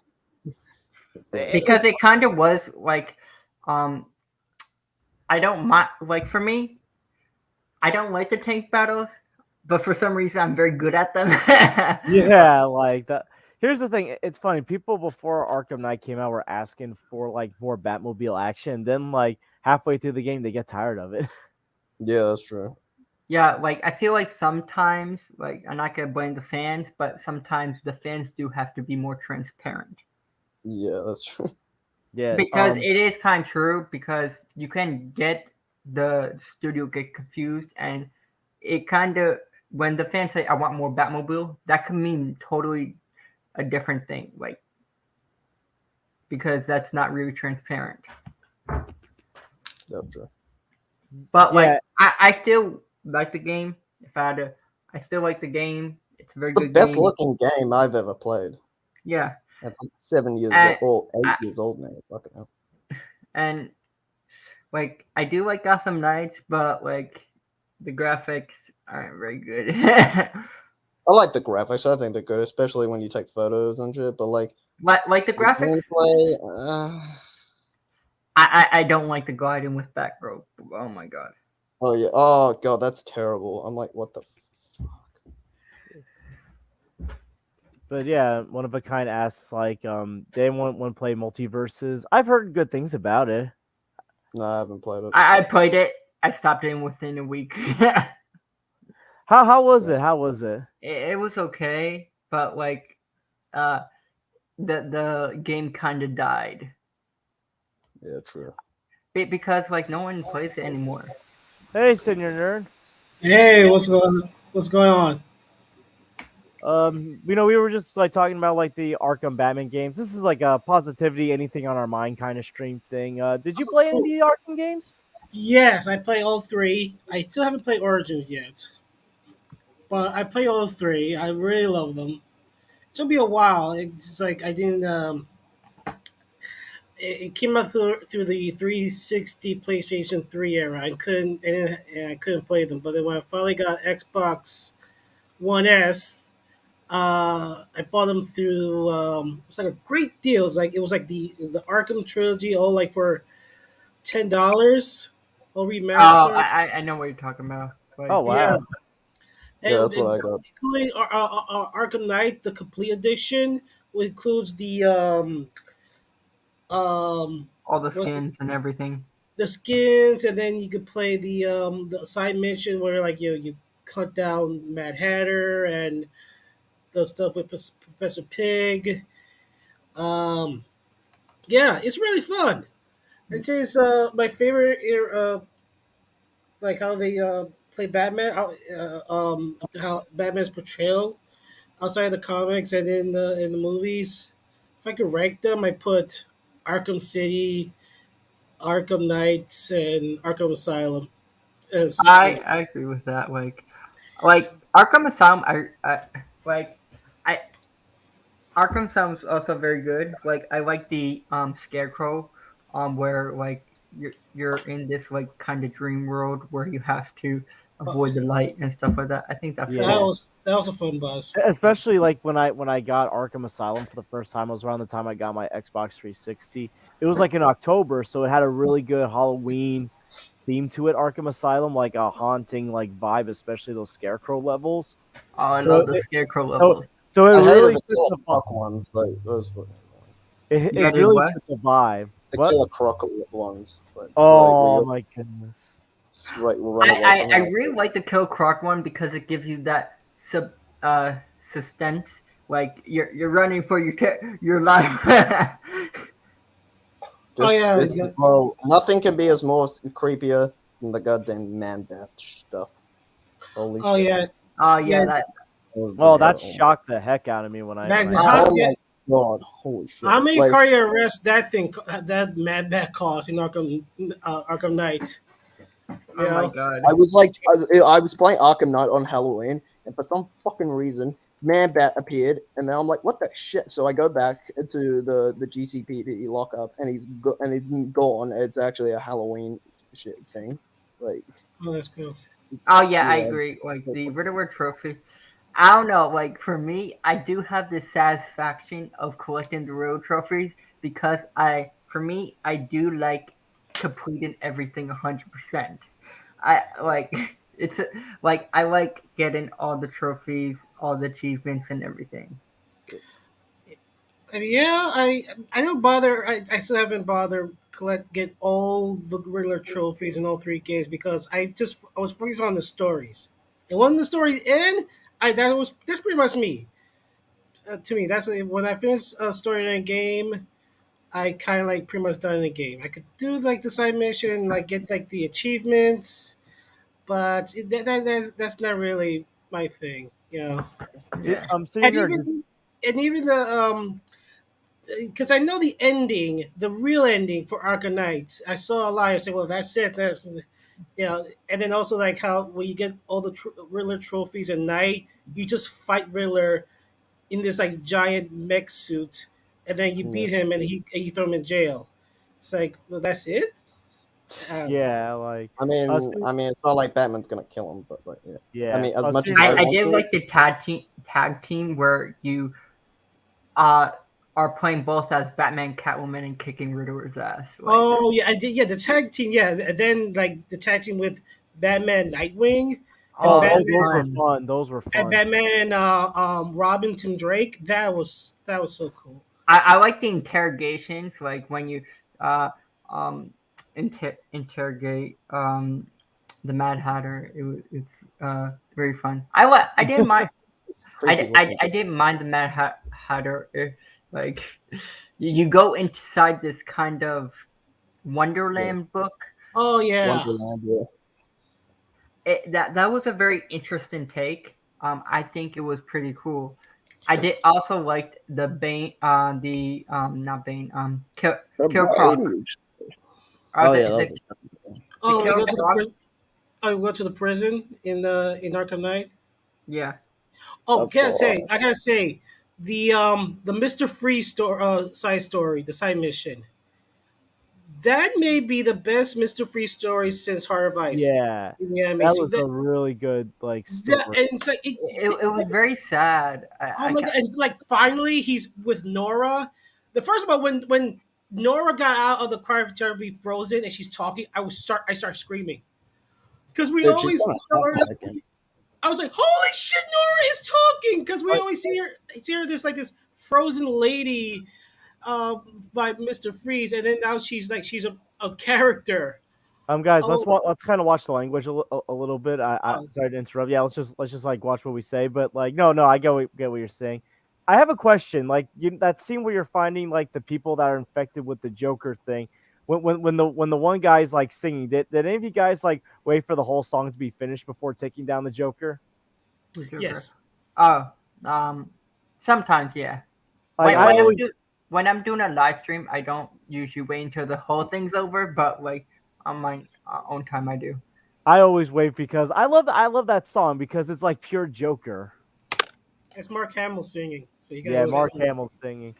Because it kind of was like I don't mind, like for me, I don't like the tank battles, but for some reason I'm very good at them. Yeah, like that. Here's the thing, it's funny, people before Arkham Knight came out were asking for like more Batmobile action, then like halfway through the game they get tired of it. Yeah, that's true. Yeah, like I feel like sometimes, like I'm not gonna blame the fans, but sometimes the fans do have to be more transparent. Yeah, that's true. Yeah, because it is kind of true because you can get the studio get confused and it kind of when the fans say I want more Batmobile, that can mean totally a different thing, like because that's not really transparent. That's true. But like I still like the game. If I had to, I still like the game. It's a very good game. The best looking game I've ever played. Yeah. That's like 7 years old, 8 years old now. Fucking hell. And like I do like Gotham Knights, but like the graphics aren't very good. I like the graphics. I think they're good, especially when you take photos and shit. But like the graphics. Gameplay, I don't like the gliding with Batgirl. Oh my god. Oh yeah. Oh god, that's terrible. I'm like, what the fuck? But yeah, One of a Kind asks like, they want to play Multiverses. I've heard good things about it. No, I haven't played it. I played it. I stopped it within a week. How was it? How was it? It was okay, but like, the game kind of died. Yeah, true. Because like no one plays it anymore. Hey, Senior Nerd. Hey, what's going on? We were just like talking about like the Arkham Batman games. This is like a positivity, anything on our mind kind of stream thing. Did you play any of the Arkham games? Yes, I play all three. I still haven't played Origins yet, but I play all three. I really love them. It took me a while. It's just like I didn't. It came out through the 360 PlayStation 3 era. I couldn't play them. But then when I finally got Xbox One S, I bought them through. It was like a great deal. It was like the Arkham trilogy, all like for $10, all remastered. Oh, I know what you're talking about. But Oh wow! Yeah. Yeah, that's what I got. Including Arkham Knight, the complete edition, which includes the All the was skins and everything. the skins, and then you could play the side mission where like you cut down Mad Hatter and the stuff with Professor Pig. Um, yeah, it's really fun. This is my favorite. Like how they play Batman, how Batman's portrayal outside the comics and in the movies. If I could rank them, I put Arkham City, Arkham Knights, and Arkham Asylum as I agree with that. Like Arkham Asylum, I like I Arkham sounds also very good. Like I like the Scarecrow, where like you're in this like kind of dream world where you have to avoid the light and stuff like that. I think that's Yeah. cool. that was a fun buzz. Especially like when I got Arkham Asylum for the first time, it was around the time I got my Xbox 360. It was like in October, so it had a really good Halloween theme to it. Arkham Asylum, like a haunting like vibe, especially those Scarecrow levels. Oh, I So love the it, Scarecrow so, levels. so I it hated really the fit Killer the Croc ones. Like those were it You did really what? fit the vibe. the What? Killer Croc ones. Like, Oh like my goodness. right, we'll run away from I that. really like the Kill Croc one because it gives you that suspense. Like you're running for your life. Oh, yeah, It's, yeah. well, nothing can be as more creepier than the goddamn man bat stuff. Holy Oh shit. yeah, Oh Yeah. yeah, that Well, that shocked the heck out of me when I. Back When then, I how, Oh yeah, my god, holy shit. how many Like, cardiac arrests that Mad Bat caused in Arkham Knight? oh my god. I was playing Arkham Knight on Halloween, and for some fucking reason, Man Bat appeared, and now I'm like, what the shit? So I go back to the GCPD lockup, and he's gone. It's actually a Halloween shit thing. Like, Oh, that's cool. Oh yeah, I yeah. agree. Like the Riddler trophy. I don't know. Like for me, I do have the satisfaction of collecting the Riddler trophies because for me, I do like completing everything 100%. I like it's like I like getting all the trophies, all the achievements, and everything. I mean, yeah, I don't bother. I still haven't bothered get all the Riddler trophies in all three games because I was focused on the stories, and when the story end, that's pretty much me. To me, that's when I finish a story in a game, I kind of like pretty much done in the game. I could do like the side mission, like get like the achievements, but that's not really my thing, you know. Yeah. I'm sitting And here. even the because I know the ending, the real ending for Arkham Knights. I saw a lie say, "Well, that's it." That's and then also like how when you get all the Riddler trophies at night, you just fight Riddler in this like giant mech suit, and then you beat him, and you throw him in jail. It's like, well, that's it. Yeah, like I mean, it's not like Batman's gonna kill him, but like, yeah. yeah. I mean, as was much as sitting I here- I want did to, like the tag team where you uh are playing both as Batman, Catwoman, and kicking Riddler's ass. Like, Oh yeah, I did. Yeah, the tag team. Yeah, and then like the tag team with Batman, Nightwing, and Oh, Batman, those were fun. fun. Those were and fun. Batman and Robin, Tim Drake. That was so cool. I like the interrogations, like when you uh um interrogate the Mad Hatter. It's very fun. I didn't mind. creepy looking. I didn't mind the Mad Hatter. Like you go inside this kind of Wonderland book. Oh yeah. Wonderland, yeah. That was a very interesting take. I think it was pretty cool. I did also liked the Bane, the not Bane, Kill Croc. Oh yeah, that was Oh, we Kill go to the Croc? oh, we go to the prison in Arkham Knight. Yeah. Oh, Of course. I gotta say, the Mister Freeze side story, the side mission. That may be the best Mister Freeze story since Heart of Ice. Yeah, In the that animation. was a really good like That- story. and it's like It was very sad. oh my god! And like finally, he's with Nora. The first of all, when Nora got out of the cryotherapy frozen and she's talking, I start screaming because we Dude, always she's see gonna Nora. suck again. I was like, "Holy shit, Nora is talking!" Because we always see her this like this frozen lady uh, by Mr. Freeze, and then now she's a character. Guys, Oh, let's kind of watch the language a little bit. I oh, sorry to interrupt. Yeah, let's just like watch what we say. But like, no, I get what you're saying. I have a question. Like, that scene where you're finding like the people that are infected with the Joker thing. When the one guy's like singing, did any of you guys like wait for the whole song to be finished before taking down the Joker? The Joker. yes. Oh, sometimes, yeah. Like, When I'm doing a live stream, I don't usually wait until the whole thing's over, but like on my own time, I do. I always wait because I love that song because it's like pure Joker. It's Mark Hamill singing, so you Yeah, gotta Mark listen. Hamill singing.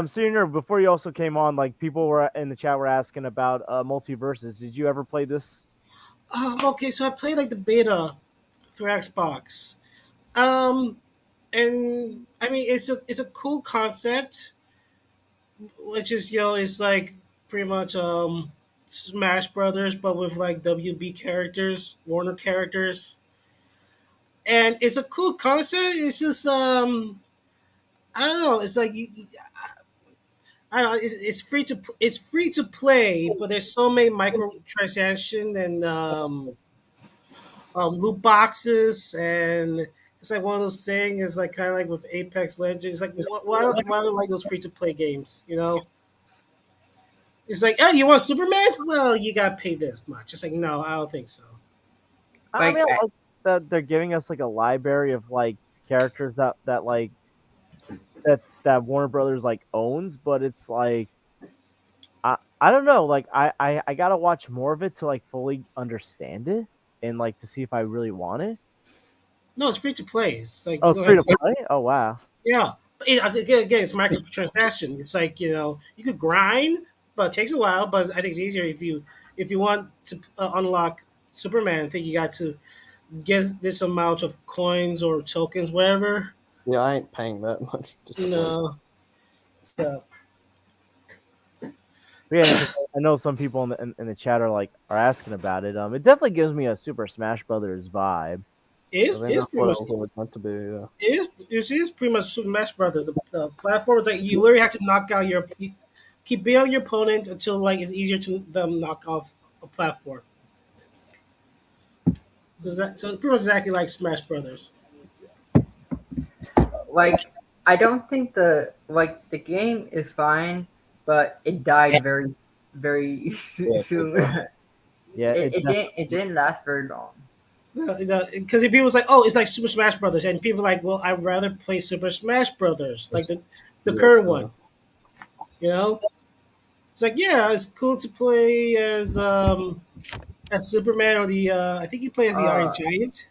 So you know, before you also came on, like people were in the chat were asking about multiverses. Did you ever play this? Okay, so I played like the beta through Xbox. Um, and I mean it's a cool concept, which is it's like pretty much Smash Brothers, but with like WB characters, Warner characters, and it's a cool concept. It's just I don't know. It's like I don't know. It's free to play, but there's so many microtransaction and loot boxes, and it's like one of those things. It's like kind of like with Apex Legends. It's like why do I like those free to play games? It's like, oh, you want Superman? Well, you got to pay this much. It's like, no, I don't think so. I Like, mean, I like that they're giving us like a library of like characters that like that Warner Brothers like owns, but it's like I don't know. Like I gotta watch more of it to like fully understand it and like to see if I really want it. No, it's free to play. It's like Oh, you it's don't free have to to. play. Oh wow. Yeah, again, it's microtransaction. It's like you could grind, but it takes a while. But I think it's easier if you want to unlock Superman. I think you got to get this amount of coins or tokens, whatever. Yeah, I ain't paying that much. Just like, No, so Yeah, 'cause I know some people in the chat are asking about it. It definitely gives me a Super Smash Brothers vibe. it I is think it's that's pretty what much it was always meant to be. Yeah. it is pretty much Super Smash Brothers. The platform is like you literally have to knock out keep beating your opponent until like it's easier to them knock off a platform. So it's pretty much exactly like Smash Brothers. like I don't think the game is fine, but it died very Yeah, soon. Yeah, It didn't last very long. Because people was like, oh, it's like Super Smash Brothers, and people are like, well, I'd rather play Super Smash Brothers, like the Yeah, current yeah. one. You know, it's like yeah, it's cool to play as Superman or the I think you play as the Iron Uh, Giant.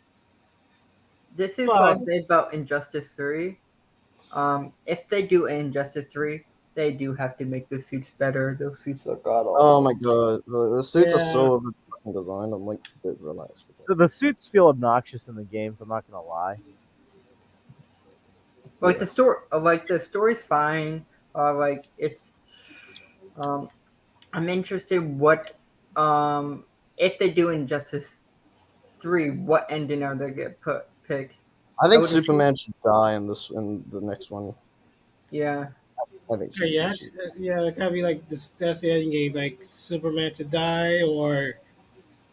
this is what But I say about Injustice 3. If they do Injustice 3, they do have to make the suits better. Those suits are god Oh awful. my god, the suits are Yeah. so over fucking designed. I'm like, a bit relaxed. the suits feel obnoxious in the games. I'm not gonna lie. Like the story's fine. Like it's I'm interested what if they do Injustice 3, what ending are they gonna pick? I think would just- Superman should die in the next one. Yeah. I think. yeah, Superman should. yeah, it gotta be like this. That's the ending game, like Superman to die,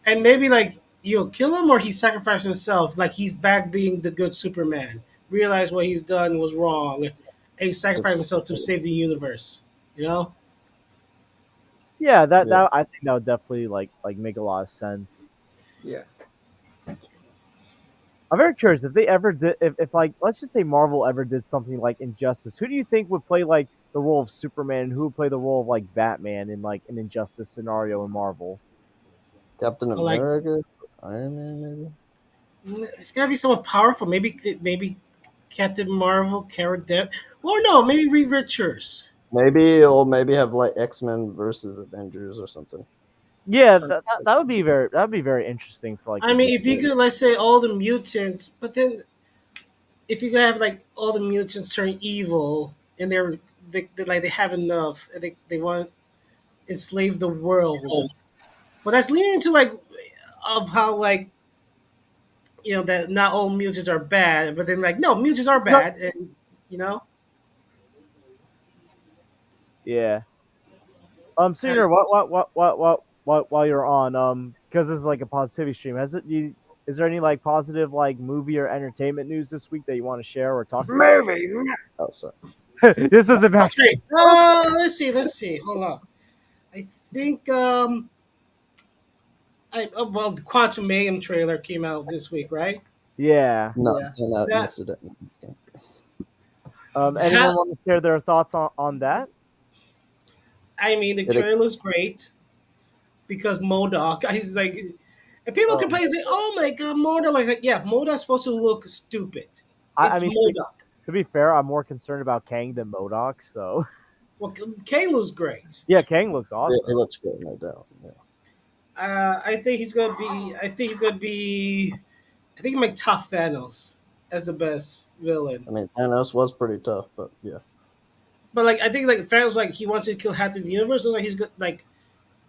and maybe like you'll kill him or he sacrificed himself, like he's back being the good Superman. Realize what he's done was wrong, and he sacrificed himself to save the universe. You know. Yeah, that Yeah. that I think that would definitely like make a lot of sense. Yeah. I'm very curious if they ever did if like let's just say Marvel ever did something like Injustice. Who do you think would play like the role of Superman and who would play the role of like Batman in like an Injustice scenario in Marvel? Captain Like- America, Iron Man, maybe. It's gotta be someone powerful. Maybe Captain Marvel, character. Or no, maybe Reed Richards. Maybe or maybe have like X-Men versus Avengers or something. Yeah, that would be very interesting for like. I mean, if you could, let's say, all the mutants, but then if you could have like all the mutants turn evil and they have enough and they want to enslave the world, but that's leading into like of how like that not all mutants are bad, but then like no mutants are bad, and you know. Yeah. Senior, what while you're on, because this is like a positivity stream, is there any like positive like movie or entertainment news this week that you want to share or talk about? Oh, sorry. This is about Straight. Let's see. Hold on. I think well, the Quantum Mayhem trailer came out this week, right? yeah. No, Yeah. it came out That- yesterday. Anyone want to share their thoughts on that? I mean, the Did it- trailer looks great because MODOK. He's like, and people Oh. complain say, "Oh my god, MODOK!" Like, yeah, MODOK's supposed to look stupid. I It's mean, MODOK. to be fair, I'm more concerned about Kang than MODOK. So Well, Kang looks great. yeah, Kang looks It awesome. looks good, no doubt. Yeah. I think he's gonna be. I think he's gonna be. I think he might top Thanos as the best villain. I mean, Thanos was pretty tough, but yeah. But like, I think like Thanos, like he wants to kill half the universe. So like he's good. Like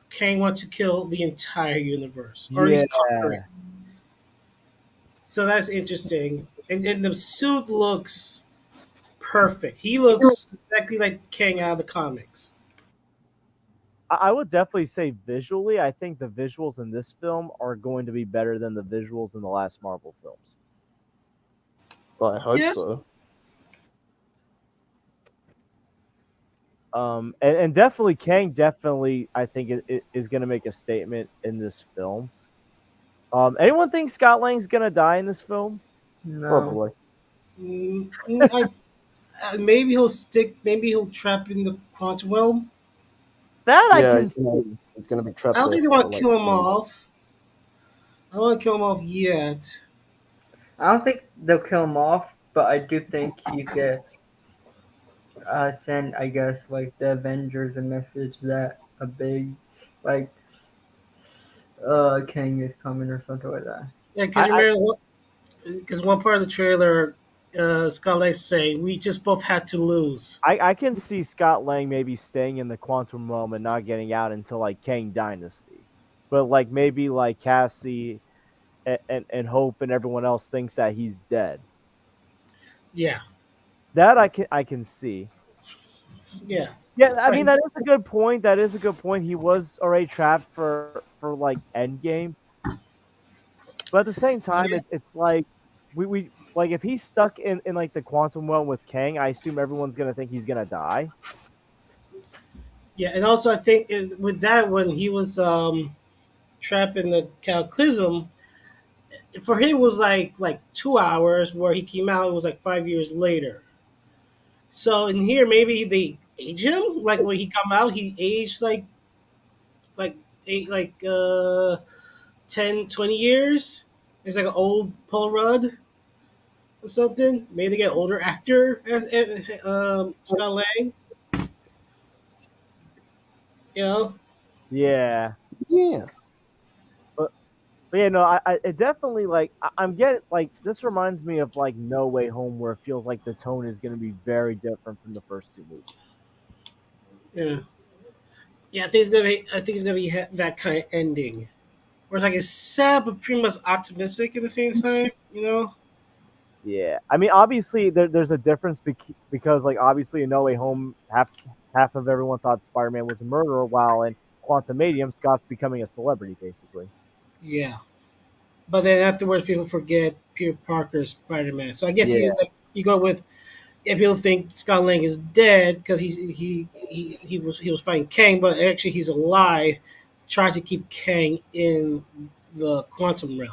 Kang wants to kill the entire universe, or he's Yeah. conquering. So that's interesting. And the suit looks perfect. He looks exactly like Kang out of the comics. I would definitely say visually, I think the visuals in this film are going to be better than the visuals in the last Marvel films. Well, I hope Yeah. so. And definitely Kang definitely I think is going to make a statement in this film. Anyone think Scott Lang's going to die in this film? No. Probably. Maybe he'll stick. Maybe he'll trap in the quantum realm. That I Yeah, can he's gonna, see. he's gonna be trapped. I don't think they there want for, to kill like, him off. I don't want to kill him off yet. I don't think they'll kill him off, but I do think he's gonna send, I guess, like the Avengers a message that a big, like, King is coming or something like that. Yeah, because remember, because one part of the trailer, Scott Lang saying, "We just both had to lose." I can see Scott Lang maybe staying in the quantum realm and not getting out until like Kang Dynasty, but like maybe like Cassie and Hope and everyone else thinks that he's dead. Yeah, That I can see. yeah, Yeah, I mean that is a good point. That is a good point. He was already trapped for like Endgame, but at the same time, it's like we like if he's stuck in like the quantum realm with Kang, I assume everyone's gonna think he's gonna die. yeah. And also, I think with that, when he was trapped in the cataclysm, for him it was like 2 hours. Where he came out, it was like 5 years later. So in here, maybe they age him. Like when he come out, he aged like eight, like 10, 20 years. It's like an old Paul Rudd or something. Maybe they get an older actor as Scott Lang. You know, Yeah. Yeah. But yeah, no, it definitely like I'm getting like this reminds me of like No Way Home, where it feels like the tone is going to be very different from the first two movies. yeah, yeah. I think it's gonna be. I think it's gonna be that kind of ending, where it's like it's sad but pretty much optimistic at the same time. You know. Yeah, I mean, obviously there's a difference because like obviously in No Way Home, half of everyone thought Spider-Man was a murderer, while in Quantumanium, Scott's becoming a celebrity basically. Yeah. But then afterwards, people forget Peter Parker's Spider Man. So I guess Yeah. you go with if people think Scott Lang is dead because he was fighting Kang, but actually he's alive, trying to keep Kang in the quantum realm.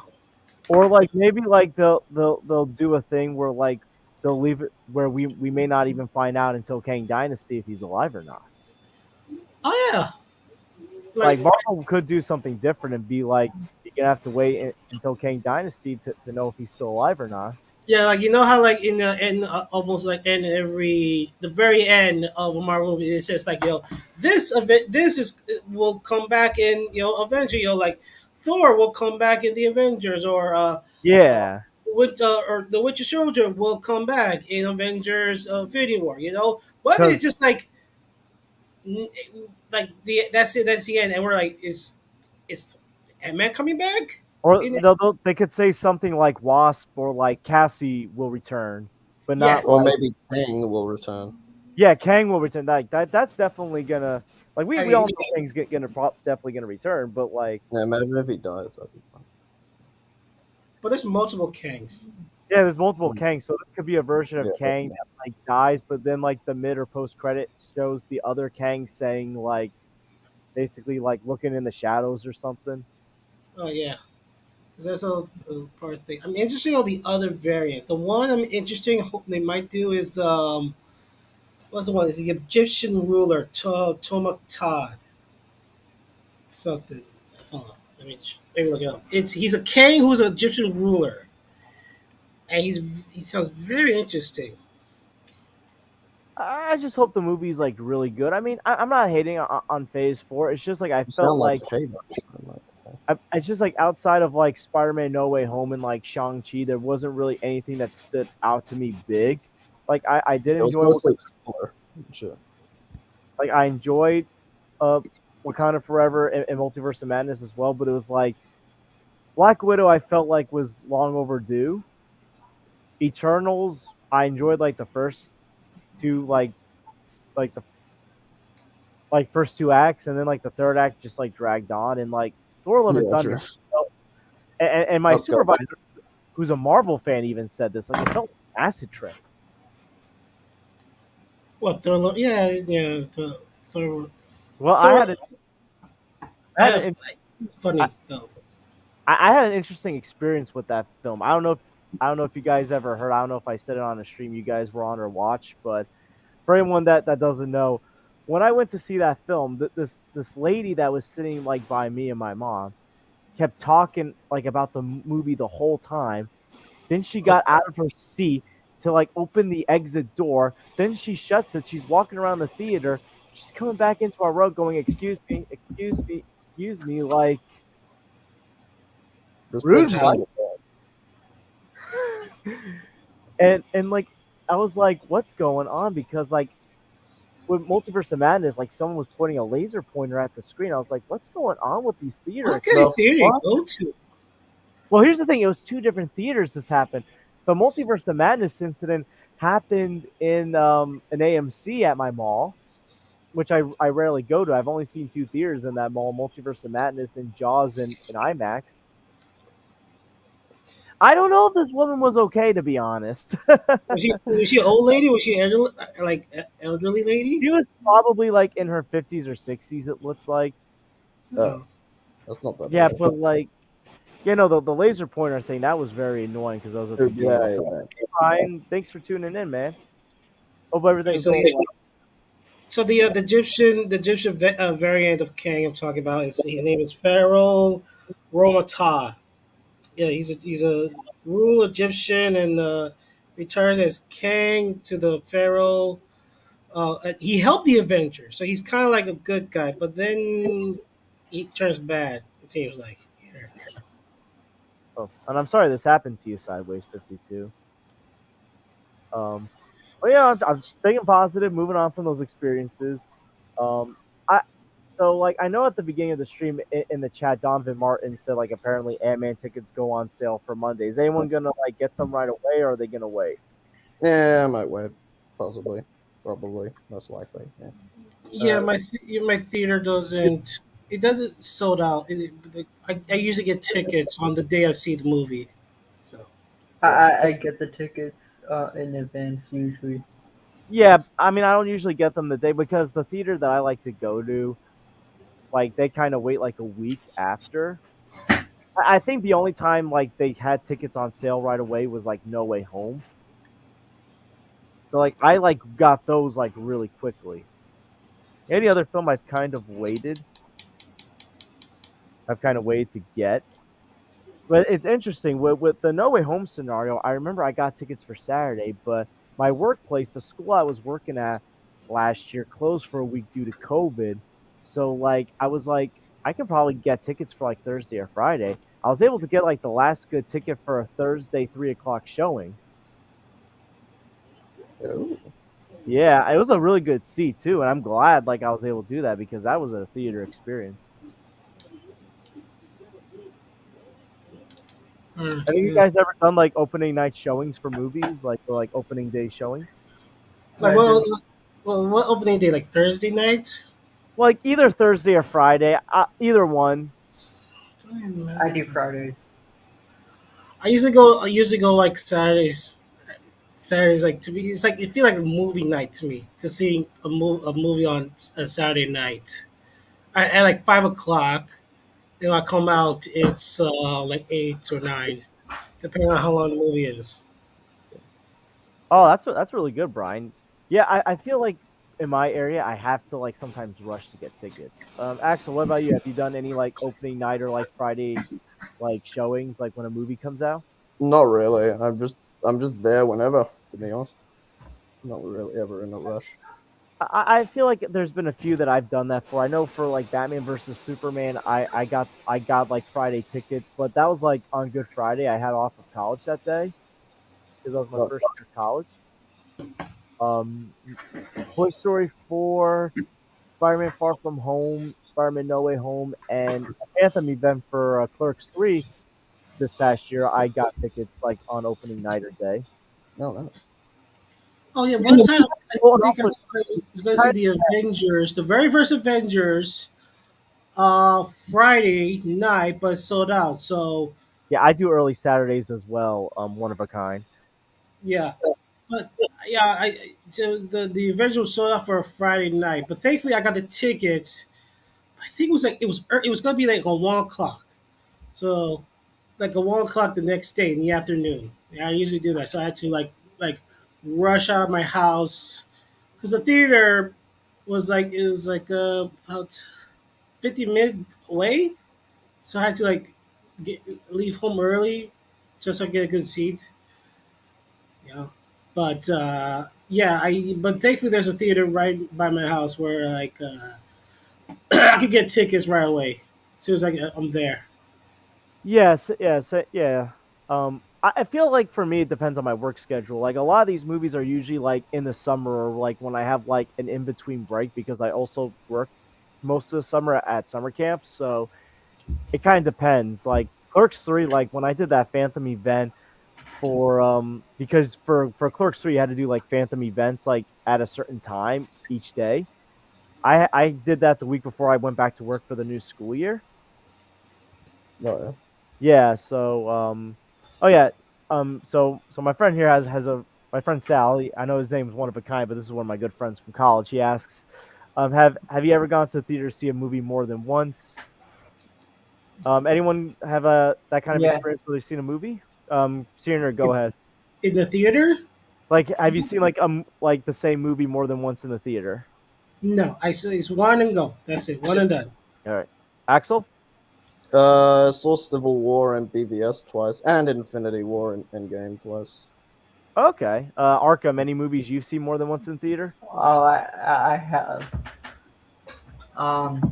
Or like maybe like they'll do a thing where like they'll leave it where we may not even find out until Kang Dynasty if he's alive or not. Oh yeah, Like Marvel could do something different and be like, you're gonna have to wait until Kang Dynasty to know if he's still alive or not. yeah, like you know how like in the end, almost like in the very end of a Marvel movie, it says like this event, will come back in Avenger, like Thor will come back in the Avengers, or Yeah, or the Winter Soldier will come back in Avengers Infinity War. What if it's just like that's it, that's the end, and we're like, is Ant-Man coming back? or they could say something like Wasp or like Cassie will return, but not Yes. Or like, maybe Kang will return. Yeah, Kang will return. That's definitely gonna like we I all mean, know Kang's definitely gonna return, but like Yeah, imagine if he dies. That'd be fun. But there's multiple Kangs. yeah, there's multiple Kangs, so this could be a version of Yeah. Kang that like dies, but then like the mid or post credits shows the other Kang saying like basically like looking in the shadows or something. Oh yeah, 'cause that's a part thing. I'm interested in the other variants. The one I'm interested in, hope they might do is what's the one? Is the Egyptian ruler Tomak Todd something? Hold on, let me maybe look it up. He's a king who's an Egyptian ruler, and he sounds very interesting. I just hope the movie's like really good. I mean, I'm not hating on Phase 4. It's just like I You felt sound like like a hater. I might say. it's just like outside of like Spider-Man No Way Home and like Shang-Chi, there wasn't really anything that stood out to me big. Like I did It was enjoy mostly filler. Shit. like I enjoyed Wakanda Forever and Multiverse of Madness as well, but it was like Black Widow I felt like was long overdue. Eternals I enjoyed like the first two like the like first two acts, and then like the third act just like dragged on, and like Thor Love and Yeah, Thunder true. and my Oh, God. supervisor who's a Marvel fan even said this, like it felt like an acid trip. What Thor? Yeah, yeah. The Thor. Well, Thor. I had an Funny though. I had an interesting experience with that film. I don't know if you guys ever heard. I don't know if I said it on a stream you guys were on or watched, but for anyone that doesn't know, when I went to see that film, this lady that was sitting like by me and my mom kept talking like about the movie the whole time. Then she got out of her seat to like open the exit door. Then she shuts it. She's walking around the theater. She's coming back into our row, going, "Excuse me, excuse me, excuse me." Like This rude, bitch right? sounds And like I was like, "What's going on?" Because like with Multiverse of Madness, like someone was pointing a laser pointer at the screen. I was like, "What's going on with these theater?" What kind of The theater you fuck? go to? Well, here's the thing: it was two different theaters. This happened. The Multiverse of Madness incident happened in an AMC at my mall, which I rarely go to. I've only seen two theaters in that mall: Multiverse of Madness and Jaws and IMAX. I don't know if this woman was okay, to be honest. Was she an old lady? Was she elderly, like elderly lady? She was probably like in her 50s or 60s. It looked like. Oh, that's not that Yeah, bad. but like, the laser pointer thing that was very annoying because I was at the Dude, beginning. yeah. Hey, Ryan, thanks for tuning in, man. Hope everything's So, going well. so the Egyptian variant of Kang I'm talking about is his name is Pharaoh Romata. Yeah, he's a rural Egyptian and returned as Kang to the Pharaoh. He helped the Avengers, so he's kind of like a good guy, but then he turns bad. It seems like. Here. Oh, and I'm sorry this happened to you, Sideways 52. But yeah, I'm thinking positive, moving on from those experiences. I so like I know at the beginning of the stream in the chat, Donovan Martin said like apparently Ant-Man tickets go on sale for Monday. Is anyone gonna like get them right away, or are they gonna wait? Yeah, I might wait. Possibly. Probably. Most likely. Yeah. Yeah, my theater doesn't. It doesn't sold out. I usually get tickets on the day I see the movie. So I get the tickets in advance usually. Yeah, I mean I don't usually get them the day because the theater that I like to go to, like they kind of wait like a week after. I think the only time like they had tickets on sale right away was like No Way Home. So like I like got those like really quickly. Any other film I've kind of waited to get. But it's interesting with the No Way Home scenario. I remember I got tickets for Saturday, but my workplace, the school I was working at last year, closed for a week due to COVID. So like I was like, I could probably get tickets for like Thursday or Friday. I was able to get like the last good ticket for a Thursday 3 o'clock showing. Ooh. Yeah, it was a really good seat too, and I'm glad like I was able to do that because that was a theater experience. Have you guys ever done like opening night showings for movies, like opening day showings? like I well, do. Well, what opening day? Like Thursday night? Like either Thursday or Friday, either one. I do Fridays. I usually go like Saturdays. Saturdays, like, to me, it's like it feels like a movie night to me. To see a movie on a Saturday night at like 5 o'clock. When I come out, it's like 8 or 9, depending on how long the movie is. Oh, that's really good, Brian. Yeah, I feel like in my area I have to like sometimes rush to get tickets. Axel, what about you? Have you done any like opening night or like Friday like showings like when a movie comes out? Not really. I'm just there whenever. To be honest, not really ever in a rush. I feel like there's been a few that I've done that for. I know for like Batman versus Superman, I got like Friday tickets, but that was like on Good Friday. I had off of college that day because that was my Not, first year of college. Um, Toy Story 4, Spider-Man Far From Home, Spider-Man No Way Home, and a Anthem event for Clerks 3 this past year. I got tickets like on opening night or day. no. Oh yeah, one time I Well, and think I also, was going to see the Avengers, the very first Avengers, Friday night, but sold out. So yeah, I do early Saturdays as well. One of a kind. yeah, but yeah, so the Avengers was sold out for a Friday night, but thankfully I got the tickets. I think it was going to be like on 1 o'clock. So like at 1 o'clock the next day in the afternoon. Yeah, I usually do that. So I had to like rush out of my house because the theater was like about 50 minutes away. So I had to like leave home early just so I get a good seat. Yeah, but yeah, but thankfully there's a theater right by my house where like I could get tickets right away as soon as I'm there. Yes, yes, yeah. I feel like for me it depends on my work schedule. Like a lot of these movies are usually like in the summer or like when I have like an in between break because I also work most of the summer at summer camp. So it kind of depends. Like Clerks 3, like when I did that Phantom event for because for Clerks 3 you had to do like Phantom events like at a certain time each day. I did that the week before I went back to work for the new school year. No. Yeah, so oh yeah, so my friend here has a my friend Sal. I know his name is one of a kind, but this is one of my good friends from college. He asks, have you ever gone to the theater to see a movie more than once? Anyone have a that kind of Yeah. experience where they've seen a movie? Senior, go In, ahead. in the theater? Like, have you seen like the same movie more than once in the theater? No, I say it's one and go. That's it, one and done. All right, Axel. Saw Civil War and BVS twice, and Infinity War and Endgame twice. Okay, Arkham. Any movies you've seen more than once in theater? Oh, I have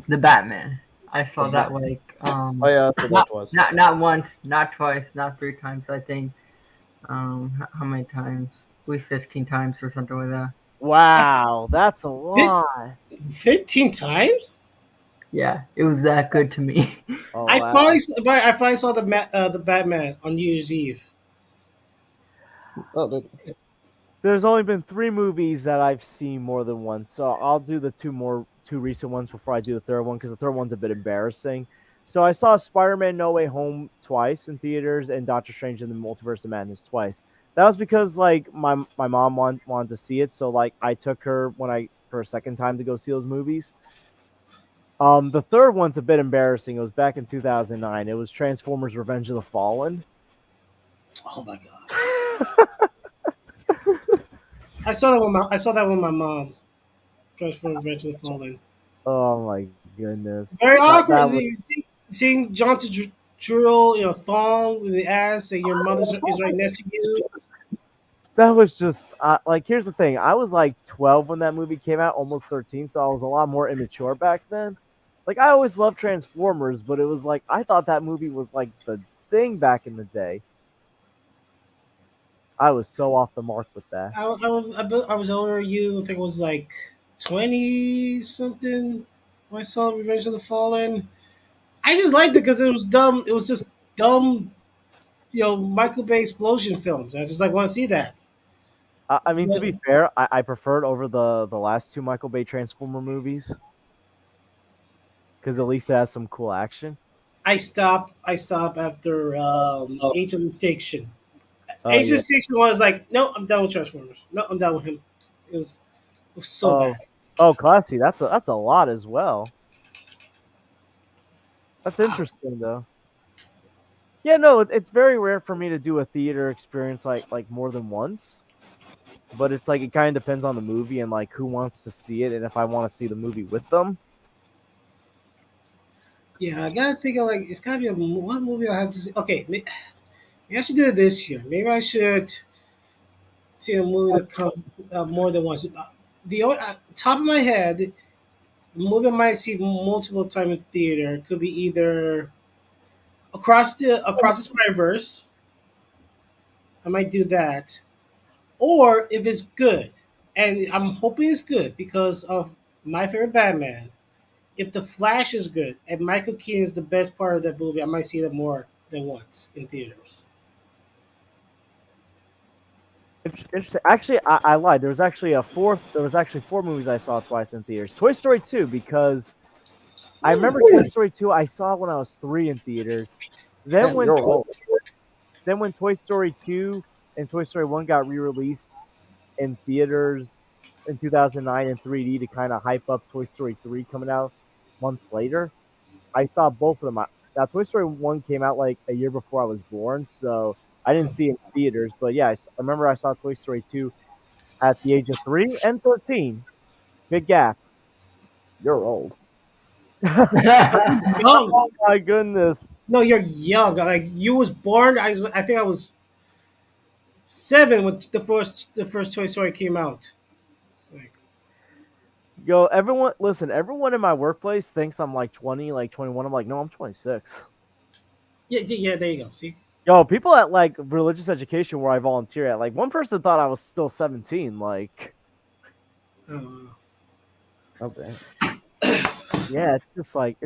the Batman. I saw that like Oh yeah, I saw that not twice. not once, not twice, not 3 times. I think how many times? At least 15 times or something like that. Wow, that's a lot. 15 times? Yeah, it was that good to me. Oh, I wow. finally saw the Batman on New Year's Eve. Oh, dude. There's only been 3 movies that I've seen more than once, so I'll do the two recent ones before I do the third one because the third one's a bit embarrassing. So I saw Spider-Man No Way Home twice in theaters and Doctor Strange in the Multiverse of Madness twice. That was because like my mom wanted to see it, so like I took her for a second time to go see those movies. The third one's a bit embarrassing. It was back in 2009. It was Transformers: Revenge of the Fallen. Oh my god! I saw that with my mom. Transformers: Revenge of the Fallen. Oh my goodness. Very That awkward. was Seeing John Turturro, thong in the ass, and your mother is right next to you. that was just like here's the thing. I was like 12 when that movie came out, almost 13, so I was a lot more immature back then. Like I always loved Transformers, but it was like I thought that movie was like the thing back in the day. I was so off the mark with that. I was older than you. I think it was like 20 something when I saw Revenge of the Fallen. I just liked it because it was dumb. It was just dumb, Michael Bay explosion films. I just like want to see that. I mean, to be fair, I preferred over the last two Michael Bay Transformer movies because at least it has some cool action. I stopped. I stopped after Age of Extinction. Age of Yeah. Extinction was like, no, I'm done with Transformers. No, I'm done with him. It was so Oh, bad. oh, classy. That's a lot as well. That's interesting though. Yeah, no, it's very rare for me to do a theater experience like more than once. But it's like it kind of depends on the movie and like who wants to see it and if I want to see the movie with them. Yeah, I gotta think of like it's gotta be one movie I have to see. Okay, maybe I should do it this year. Maybe I should see a movie that comes more than once. Top of my head, the movie I might see multiple times in theater could be either Across the Spider Verse. I might do that, or if it's good, and I'm hoping it's good because of my favorite Batman. If the Flash is good and Michael Keaton is the best part of that movie, I might see that more than once in theaters. Interesting. Actually, I lied. There was actually a fourth. There was actually four movies I saw twice in theaters. Toy Story 2 because I remember Toy Story 2 I saw when I was 3 in theaters. Then Damn, when you're old. then when Toy Story 2 and Toy Story 1 got re-released in theaters in 2009 in 3D to kind of hype up Toy Story 3 coming out months later, I saw both of them. Now, Toy Story 1 came out like a year before I was born, so I didn't see it in theaters. But yeah, I remember I saw Toy Story 2 at the age of 3 and 13. Big gap. You're old. Young. Oh my goodness. No, you're young. Like you was born. I think I was 7 when the first Toy Story came out. It's like, Yo, everyone, listen, everyone in my workplace thinks I'm like 20, like 21. I'm like, no, I'm 26. yeah. There you go. See. Yo, people at like religious education where I volunteer at, like one person thought I was still 17. Like, Uh, Okay. yeah, it's like,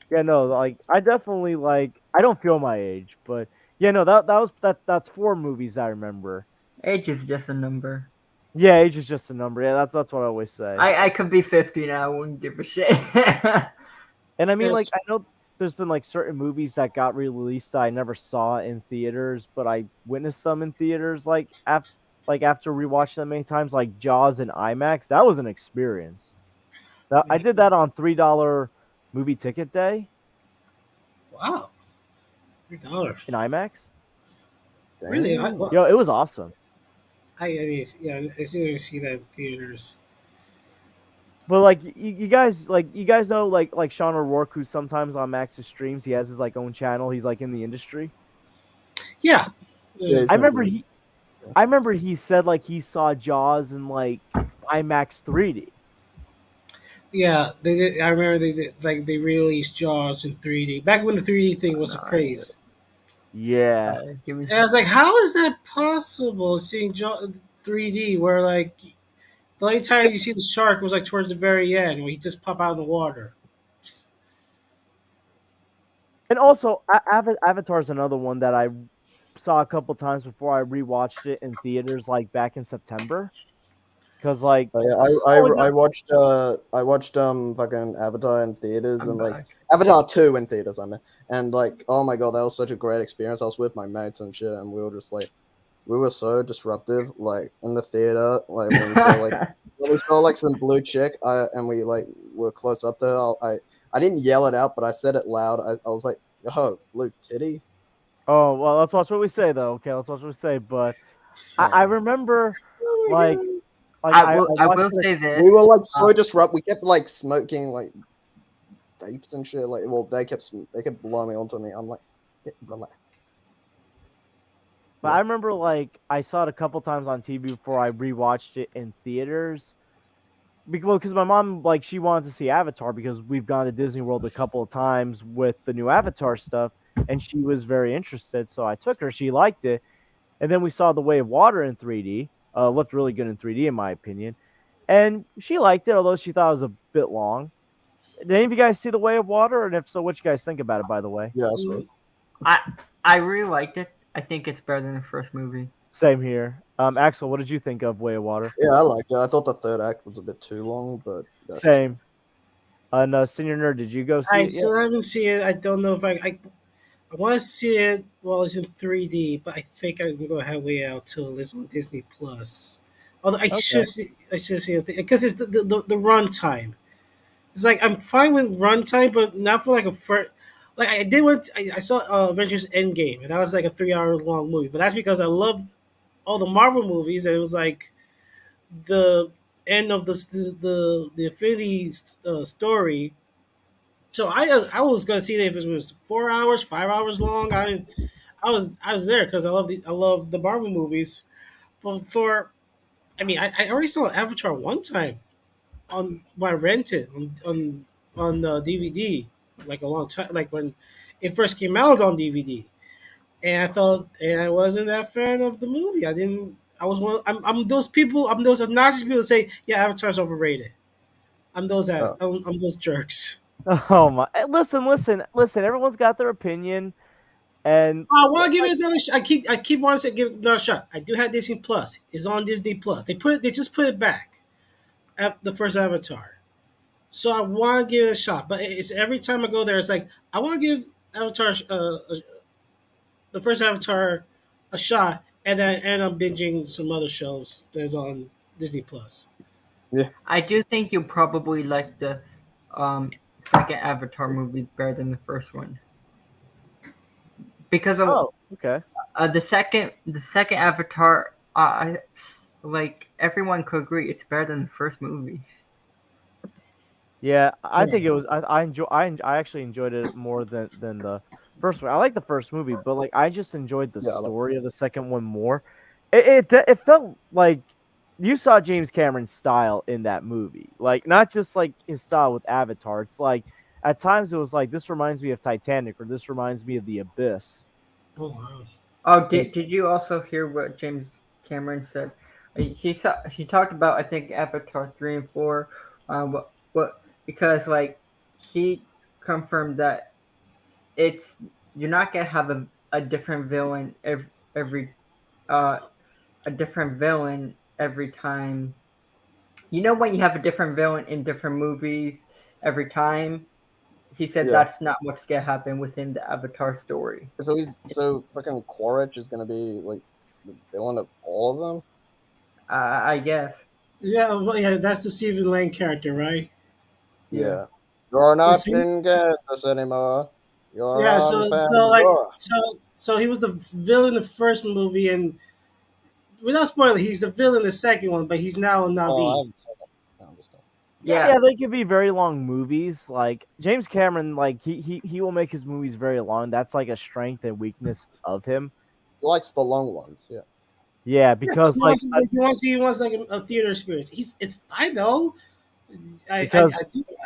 yeah, no, like I definitely like I don't feel my age, but yeah, no, that's four movies I remember. Age is just a number. Yeah, age is just a number. Yeah, that's what I always say. I could be 50 now. I wouldn't give a shit. And I mean, like, Yes. I know there's been like certain movies that got released that I never saw in theaters, but I witnessed them in theaters like after rewatching them many times, like Jaws and IMAX. That was an experience. I did that on $3 movie ticket day Wow. $3. in IMAX. Really? Damn. Yo, it was awesome. I need to see that in theaters. But like you guys know like Sean O'Rourke, who's sometimes on Max's streams. He has his like own channel. He's like in the industry. Yeah. Yeah, I remember he said like he saw Jaws in like IMAX 3D. Yeah, they did. I remember they did, like they released Jaws in 3D back when the 3D thing was a craze. Yeah. Give me And I was like, how is that possible? Seeing 3D where like the only time you see the shark was like towards the very end when he just pop out of the water. And also, Avatar is another one that I saw a couple times before I rewatched it in theaters, like back in September. Because like, Oh, yeah, I watched fucking Avatar in theaters I'm and like back. Avatar 2 in theaters, I mean. And like, oh my god, that was such a great experience. I was with my mates and shit, and we were just like, we were so disruptive, like in the theater, like when we saw like some blue chick, and we like were close up to her. I didn't yell it out, but I said it loud. I was like, "Oh, blue titty." oh well, let's watch what we say though. Okay, let's watch what we say. But I remember like I will watched say this. We were like so disrupt. We kept like smoking like vapes and shit. Like, well, they kept blowing onto me. I'm like, yeah, relax. But I remember like I saw it a couple times on TV before I rewatched it in theaters. Because my mom like she wanted to see Avatar because we've gone to Disney World a couple of times with the new Avatar stuff, and she was very interested. So I took her. She liked it, and then we saw The Way of Water in 3D. Looked really good in 3D in my opinion, and she liked it, although she thought it was a bit long. Did any of you guys see The Way of Water? And if so, what you guys think about it? By the way, Yeah, that's right. I really liked it. I think it's better than the first movie. same here. Axel, what did you think of Way of Water? Yeah, I liked it. I thought the third act was a bit too long, but that's Same. And Senior Nerd, did you go see I it yet? still haven't seen it. I don't know if I want to see it while it's in 3D, but I think I'm gonna go halfway out till it's on Disney Plus. Although Okay. I should see it because it's the runtime. It's like I'm fine with runtime, but not for like a first. Like I did what I saw Avengers Endgame, and that was like a 3 hour long movie. But that's because I loved all the Marvel movies, and it was like the end of the Infinity story. So I was gonna see it if it was 4 hours, 5 hours long. I was there because I love the Marvel movies. But I mean I already saw Avatar one time on when I rented on the DVD like a long time like when it first came out on DVD, and I wasn't that fan of the movie. I didn't. I was one. I'm those people. I'm those obnoxious people who say yeah, Avatar's overrated. Oh. I'm those jerks. Oh my! Listen. Everyone's got their opinion, and I want to give it another. I keep wanting to give it another shot. I do have Disney Plus. It's on Disney Plus. They just put it back at the first Avatar. So I want to give it a shot. But it's every time I go there, it's like I want to give Avatar the first Avatar a shot, and then end up binging some other shows that's on Disney Plus. I do think you'll probably like the um, second Avatar movie better than the first one because of oh, okay. the second Avatar. Like everyone could agree, it's better than the first movie. Yeah, I think it was. I actually enjoyed it more than the first one. I like the first movie, but like I just enjoyed the Yeah, I like story of the second one more. It felt like you saw James Cameron's style in that movie, like not just like his style with Avatar. It's like at times it was like this reminds me of Titanic or this reminds me of The Abyss. Oh wow! Oh, did you also hear what James Cameron said? He talked about I think Avatar 3 and 4. What because like he confirmed that it's you're not gonna have a different villain every uh a different villain every time. You know when you have a different villain in different movies every time. He said yeah. that's not what's gonna happen within the Avatar story. So fucking Quaritch is gonna be like the villain of all of them. I guess. Yeah, well, yeah, that's the Stephen Lang character, right? Yeah. Yeah. You're Is not he? in Kansas anymore. You're Yeah, on like Pandora. so he was the villain in the first movie, and without spoiling, he's the villain in the second one, but he's now Oh, I Navi. haven't seen it. I understand. Yeah, Yeah. yeah, they could be very long movies. Like James Cameron, like he will make his movies very long. That's like a strength and weakness of him. He likes the long ones. Yeah. Yeah, Yeah, because like he wants like a theater experience. It's fine though. because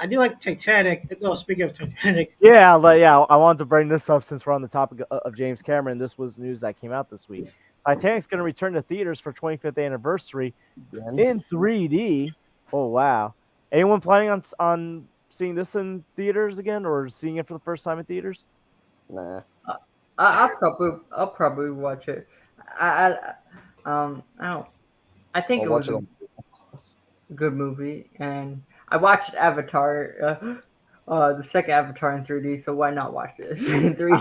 I do like Titanic. No, speaking of Titanic, yeah, like yeah, I wanted to bring this up since we're on the topic of James Cameron. This was news that came out this week. Titanic's going to return to theaters for 25th anniversary Again. in 3D. Oh wow! Anyone planning on seeing this in theaters again or seeing it for the first time in theaters? Nah. I'll probably watch it. I don't. I think I'll it was watch it a on. good movie, and I watched Avatar, the second Avatar in 3D. So why not watch this in 3D?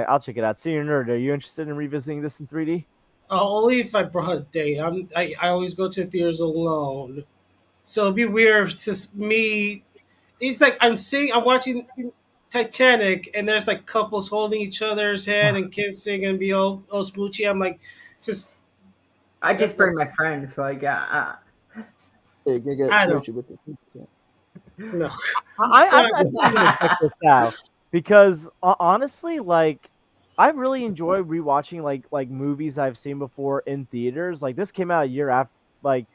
I'll check it out. Senior Nerd, are you interested in revisiting this in 3D? only if I brought a date. I always go to theaters alone, so it'd be weird. If it's just me. It's like I'm watching Titanic, and there's like couples holding each other's hand and kissing and be all smoochy. I'm like, it's just I just bring my friends, so I got. Hey, you get I don't smoochy with this. Yeah. know. I'm actually gonna check this out because honestly, like I really enjoy rewatching like movies I've seen before in theaters. Like this came out like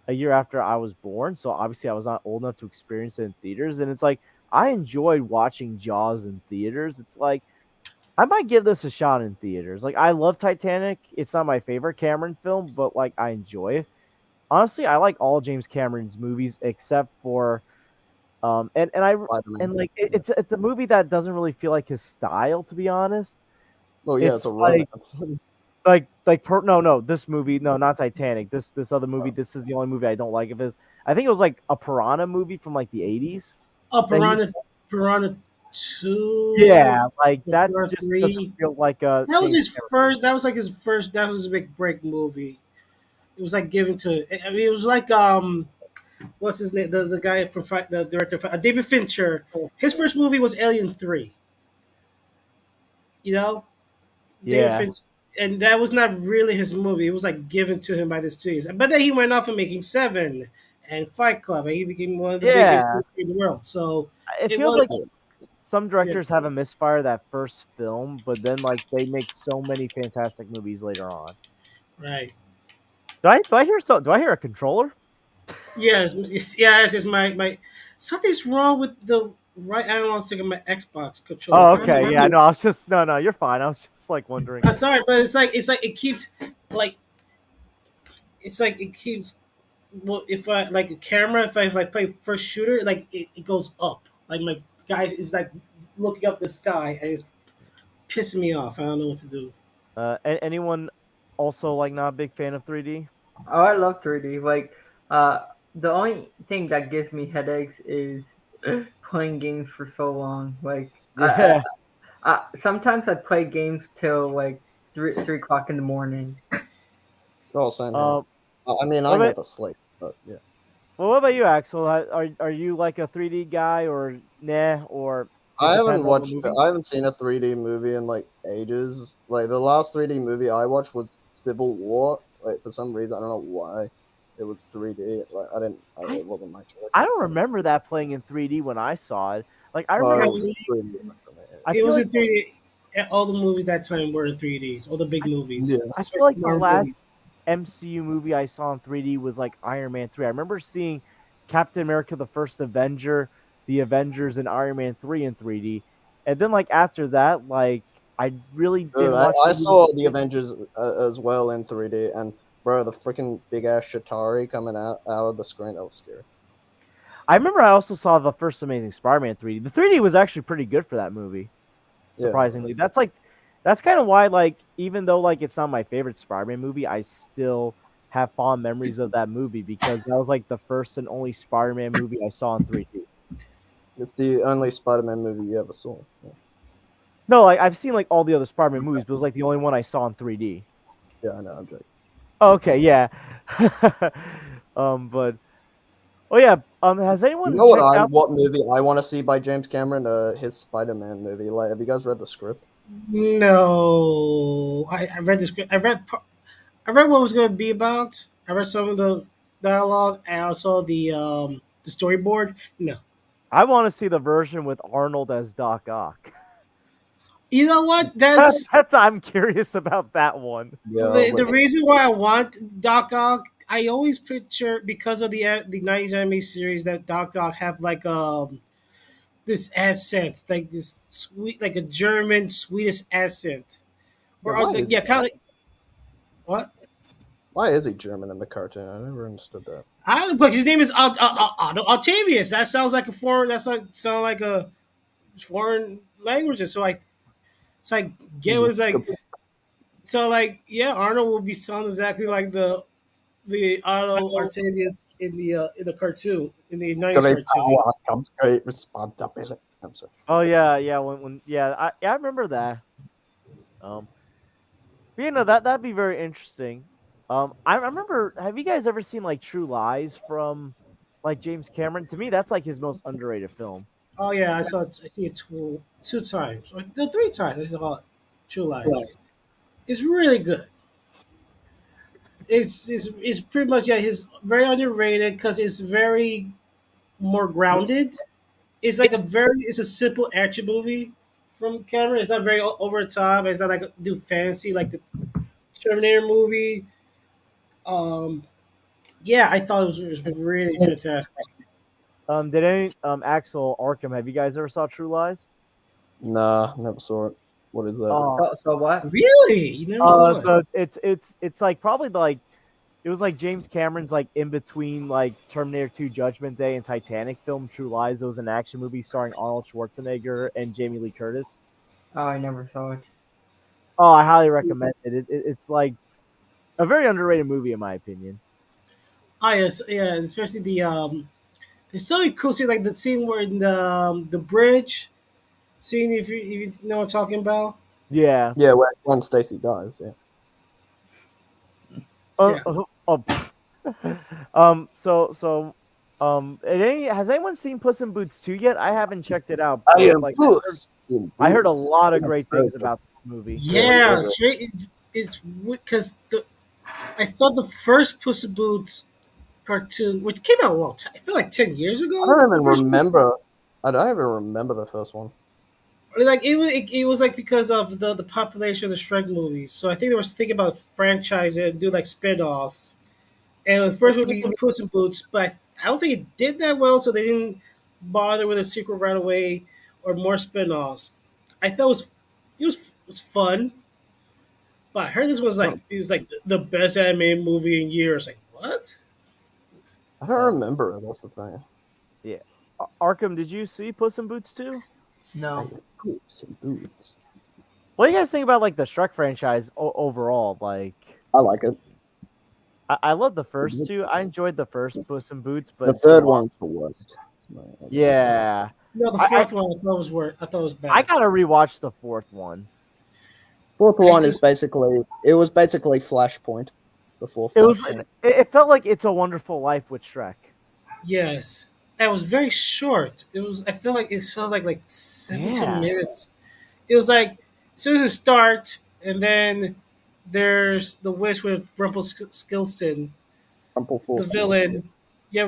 a year after I was born, so obviously I was not old enough to experience it in theaters. And it's like I enjoyed watching Jaws in theaters. It's like I might give this a shot in theaters. Like I love Titanic. It's not my favorite Cameron film, but like I enjoy it. Honestly, I like all James Cameron's movies except for and I Spider-Man. and like it's a movie that doesn't really feel like his style, to be honest. Oh yeah, it's It's a like romance. No, this movie, no, not Titanic. This other movie. This is the only movie I don't like of his. I think it was like a Piranha movie from like the 80s. Oh, That he, Piranha 2, yeah, like that Piranha just doesn't 3. feel like a That was James his Cameron. first. That was like his first. That was a big break movie. It was like given to. I mean, it was like what's his name? The guy from the director, David Fincher. His first movie was Alien 3. You know, David Yeah, Fincher, and that was not really his movie. It was like given to him by the studios. But then he went off and making Seven and Fight Club, and he became one of the biggest yeah. in the world. So It it feels was like some yeah, directors have a misfire that first film, but then like they make so many fantastic movies later on. right. Do I hear a controller? Yes, yes, it's my something's wrong with the right analog stick of my Xbox controller. Oh, I don't okay. know. Yeah, no, I was just no, you're fine. I was just like wondering. I'm sorry, but it's like it keeps like it's like it keeps well if I like a camera if I like play first shooter like it goes up like my guys is like looking up the sky and it's pissing me off. I don't know what to do. Anyone also like not a big fan of 3D? Oh, I love 3D. Like, the only thing that gives me headaches is playing games for so long. Like, Yeah. sometimes I play games till like 3 o'clock in the morning. Oh, same here. Um. I mean, What I about never sleep, but yeah. well, what about you, Axel? Are you like a 3D guy or nah? Or I it haven't depends on the watched. movie? I haven't seen a 3D movie in like ages. Like the last 3D movie I watched was Civil War. Like for some reason, I don't know why, it was 3D. Like I didn't. It wasn't my choice. I don't remember that playing in 3D when I saw it. Like I Well, remember it was 3D. 3D for me. I It feel was like in 3D. All the movies that time were in 3Ds. All the big movies, Yeah. I feel especially like the Marvel last movies. MCU movie I saw in 3D was like Iron Man 3. I remember seeing Captain America: The First Avenger, The Avengers, and Iron Man 3 in 3D. And then like after that, like I really Dude, didn't watch I movies. saw the Avengers as well in 3D, and bro, the freaking big ass Shatari coming out of the screen, that was scary. I remember I also saw the first Amazing Spider-Man 3D. The 3D was actually pretty good for that movie. Yeah. Surprisingly, that's kind of why like even though like it's not my favorite Spider-Man movie, I still have fond memories of that movie because that was like the first and only Spider-Man movie I saw in 3D. It's the only Spider-Man movie you ever saw. No, like I've seen like all the other Spider-Man movies, but it was like the only one I saw in 3D. Yeah, I know. I'm joking. Oh, okay, yeah. But oh yeah. Has You anyone know checked out? what movie I want to see by James Cameron? His Spider-Man movie. Like, have you guys read the script? No, I read the script. I read what it was going to be about. I read some of the dialogue and I saw the storyboard. No, I want to see the version with Arnold as Doc Ock. you know what? That's I'm curious about that one. Yeah. The reason why I want Doc Ock. I always picture because of the '90s anime series that Doc Ock have like this accent, like this sweet, like a German Swedish accent, Yeah, or the, yeah, kind of like what? Why is he German in the cartoon? I never understood that. But his name is Otto Octavius. That sounds like a foreign. That's like sound like a foreign language. So I get what it's like. So like yeah, Arnold will be sound exactly like the Otto Octavius in the cartoon in the '90s Great cartoon. power comes great responsibility. I'm sorry. Oh yeah. When yeah, I remember that. But, you know that'd be very interesting. I remember. Have you guys ever seen like True Lies from like James Cameron? To me, that's like his most underrated film. Oh yeah, I see it two times, or no, three times. This is all True Lies. It's really good. It's pretty much yeah. His very underrated because it's very more grounded. It's a simple action movie from Cameron. It's not very over the top. It's not like do fancy like the Terminator movie. Um, yeah, I thought it was really fantastic. Did any Axel Arkham? Have you guys ever saw True Lies? Nah, never saw it. What is that? Oh, So what? Really, you never saw it? so it's like probably like it was like James Cameron's like in between like Terminator 2 Judgment Day and Titanic film True Lies. It was an action movie starring Arnold Schwarzenegger and Jamie Lee Curtis. Oh, I never saw it. Oh, I highly recommend it. It's like a very underrated movie in my opinion. Ah, yes, yeah, especially there's so many cool scenes like the scene where in the bridge scene. If you know what I'm talking about. Yeah. Yeah, when Stacy dies. Yeah. Uh, Yeah. pff. Has anyone seen Puss in Boots 2 yet? I haven't checked it out. I But, am like, Puss in I heard a Boots. lot of Yeah, great very things good. about this movie. Yeah, good. straight. It's because I thought the first Puss in Boots cartoon, which came out a long time, I feel like 10 years I ago. don't The even first remember. I don't even remember the first one. like it was like because of the population of the Shrek movies. So I think they were thinking about franchise and do like spin-offs. And the first would be Puss in Boots, but I don't think it did that well, so they didn't bother with a sequel right away or more spin-offs. I thought it was fun, but I heard this was like it was like the best animated movie in years. Like what? I don't Um, remember it. That's the thing. yeah. Arkham, did you see Puss in Boots 2? I No. am Puss in Boots. What do you guys think about like the Shrek franchise overall? Like, I like it. I love the first two. I enjoyed the first Puss in Boots, but The it's been a third while. one's the worst. Yeah, No, the I fourth one I thought was bad. I gotta rewatch the fourth one. Fourth I one is just- basically Flashpoint before It was. Flashpoint. It felt like It's a Wonderful Life with Shrek. Yes, that was very short. It was. I feel like it felt like 17 Yeah. minutes. It was like as soon as it starts, and then there's the witch with Rumpelstiltskin, the Rumpleforce. villain. Yeah,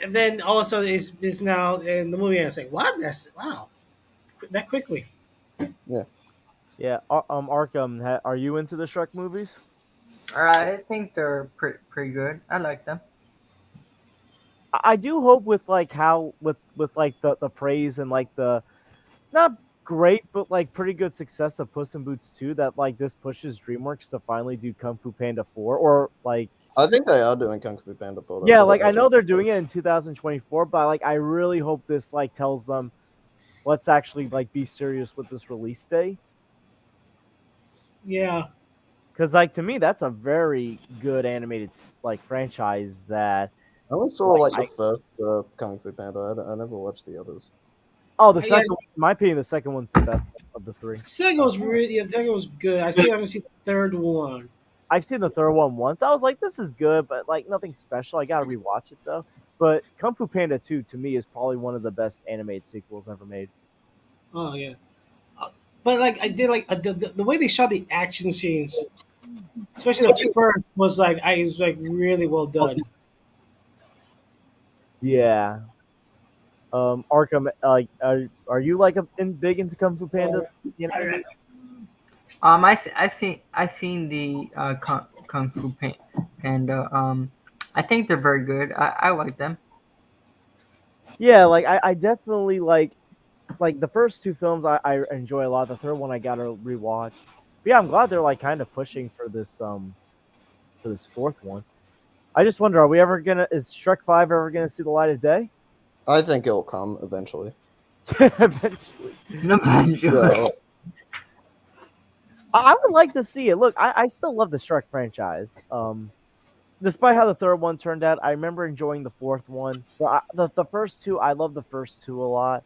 and then all of a sudden is now in the movie. And it's like, what? That's wow, that quickly. Yeah. Arkham, are you into the Shrek movies? I think they're pretty good. I like them. I do hope with like how with like the praise and like the not great but like pretty good success of Puss in Boots 2 that like this pushes DreamWorks to finally do Kung Fu Panda 4 or like I think they are doing Kung Fu Panda 4. yeah, like I know they're doing it in 2024, but like I really hope this like tells them let's actually like be serious with this release day. Yeah, Because like to me that's a very good animated like franchise that I only saw like, like the first Kung Fu Panda. I never watched the others. oh the Yes. second in my opinion the second one's the best of the three. second was really. Yeah, second was good. I still haven't seen the third one. I've seen the third one once. I was like, this is good, but like nothing special. I gotta rewatch it though. But Kung Fu Panda 2 to me is probably one of the best animated sequels ever made. Oh yeah, but like I did like the way they shot the action scenes, especially the first was like I was like really well done. Yeah. Arkham, are you like big into Kung Fu Panda? You know? I seen the Kung Fu Panda. I think they're very good. I like them. Yeah, like I definitely like the first two films I enjoy a lot. The third one I gotta rewatch. But yeah, I'm glad they're like kind of pushing for this fourth one. I just wonder, is Shrek 5 ever gonna see the light of day? I think it'll come eventually. Eventually. Yeah. I would like to see it. Look, I still love the Shrek franchise. Despite how the third one turned out, I remember enjoying the fourth one. The first two, I love the first two a lot.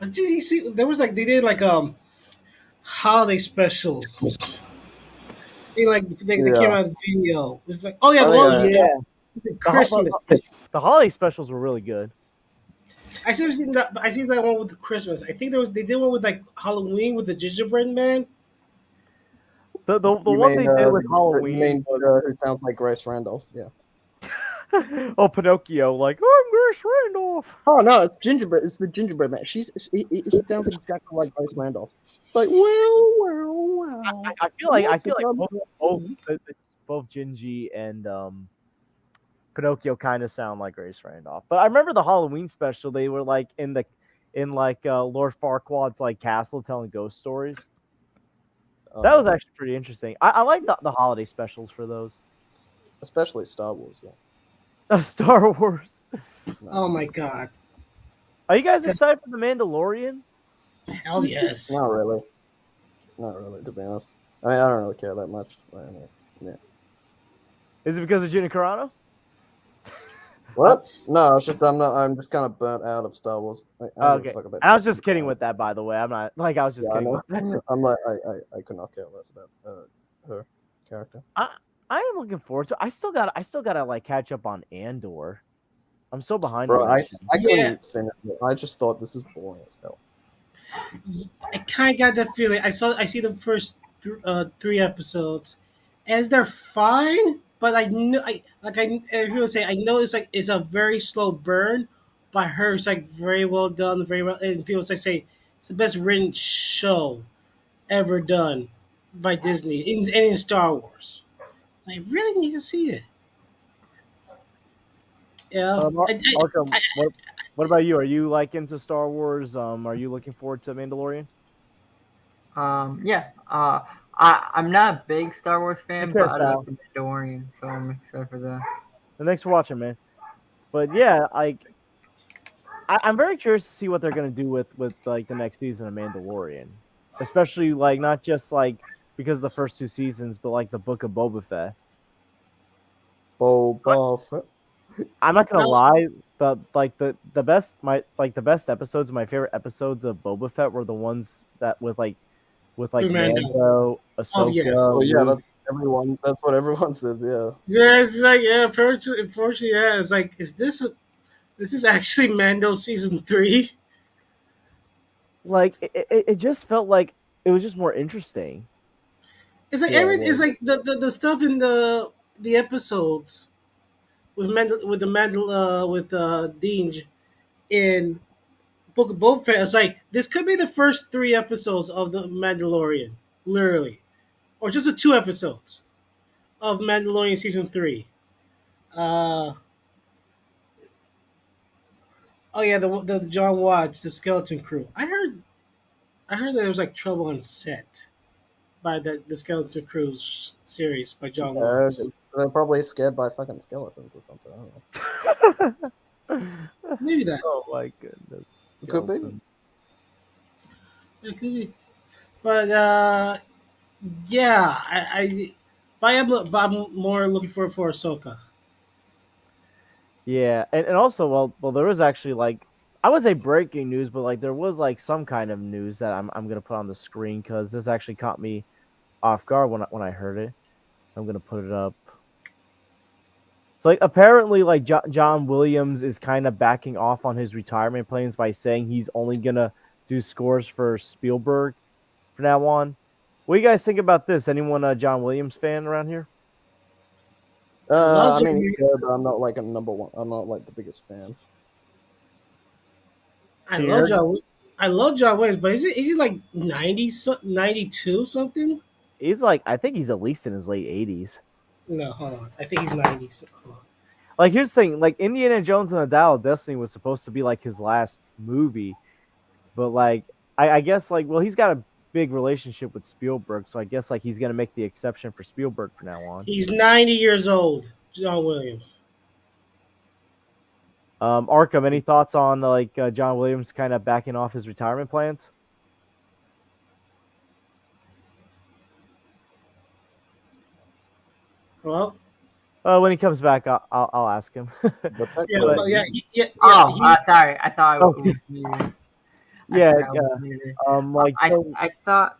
Did you see? There was like they did like holiday specials. They came Yeah. out with video. It's like oh yeah, I the think one I- with Yeah, Christmas. the holiday specials were really good. I seen that one with the Christmas. I think they did one with like Halloween with the gingerbread man. The You one mean, they did with You Halloween. mean who sounds like Grace Randolph? Yeah. Oh, Pinocchio, like I'm Grace Randolph. Oh no, it's gingerbread. It's the gingerbread man. He sounds exactly like Grace Randolph. It's like well. I feel like both Gingy and Pinocchio kind of sound like Grace Randolph. But I remember the Halloween special. They were like in Lord Farquaad's like castle telling ghost stories. That was actually pretty interesting. I like the holiday specials for those. especially Star Wars. Yeah. Star Wars. Oh my god. Are you guys excited for the Mandalorian? Hell yes. Not really. Not really, to be honest. I mean, I don't really care that much. But, I mean, yeah. Is it because of Gina Carano? What? No, it's just I'm not. I'm just kind of burnt out of Star Wars. I don't give a Okay. fuck about I was Star just kidding Wars. with that, by the way. I'm not like I was just Yeah, I kidding. know. With that. I'm like I could not care less about her character. I am looking forward to. I still gotta like catch up on Andor. I'm so behind Bro, on that. shit. I Yeah. couldn't finish it. I just thought this is boring as hell. I kind of got that feeling. I see the first 3 episodes, as they're fine, but I know as people say, I know it's a very slow burn, but I heard it's like very well done, very well, and people say it's the best written show ever done by Disney in Star Wars. I really need to see it. Yeah, Marco, what about you? Are you like into Star Wars? Are you looking forward to Mandalorian? Yeah. I'm not a big Star Wars fan, care, but I pal. love the Mandalorian, so I'm excited for that. Thanks for watching, man. But yeah, I'm very curious to see what they're gonna do with like the next season of Mandalorian, especially like not just like because of the first 2 seasons, but like the Book of Boba Fett. Boba Fett. I'm not gonna Well- lie, the best episodes, my favorite episodes of Boba Fett were the ones that with With Mando, Mando. Ahsoka. Oh, yes. Oh yeah, Luke. that's what everyone says. Yeah. Yeah, it's like unfortunately, yeah. It's like, this is actually Mando season 3? Like it just felt like it was just more interesting. It's like Yeah, it's like the stuff in the episodes with Dinge in Book of Boba Fett. It's like this could be the first 3 episodes of the Mandalorian, literally, or just the 2 episodes of Mandalorian season 3. Uh, oh yeah, the John Watts, the Skeleton Crew. I heard there was like trouble on set by the Skeleton Crew series by John Watts. They're probably scared by fucking skeletons or something. I don't know. Maybe that. Oh my goodness. It could be. Skeleton. It could be. But yeah, but I'm more looking forward for Ahsoka. Yeah, and also, well, there was actually like I would say breaking news, but like there was like some kind of news that I'm gonna put on the screen because this actually caught me off guard when I heard it. I'm gonna put it up. So like apparently like John Williams is kind of backing off on his retirement plans by saying he's only gonna do scores for Spielberg from now on. What do you guys think about this? Anyone a John Williams fan around here? I mean, he's good, but I'm not like a number one. I'm not like the biggest fan. I Cheers. love John Williams, but is he like 92 something? He's like I think he's at least in his late 80s. No, hold on. I think he's 90. Hold on. Like here's the thing, like Indiana Jones and the Dial of Destiny was supposed to be like his last movie, but like I guess like well he's got a big relationship with Spielberg, so I guess like he's gonna make the exception for Spielberg from now on. He's 90 years old, John Williams. Arkham, any thoughts on like John Williams kind of backing off his retirement plans? Well, When he comes back, I'll ask him. But yeah, But- well, yeah, Sorry. I thought Oh, it was muted. yeah, I forgot I was muted. like I thought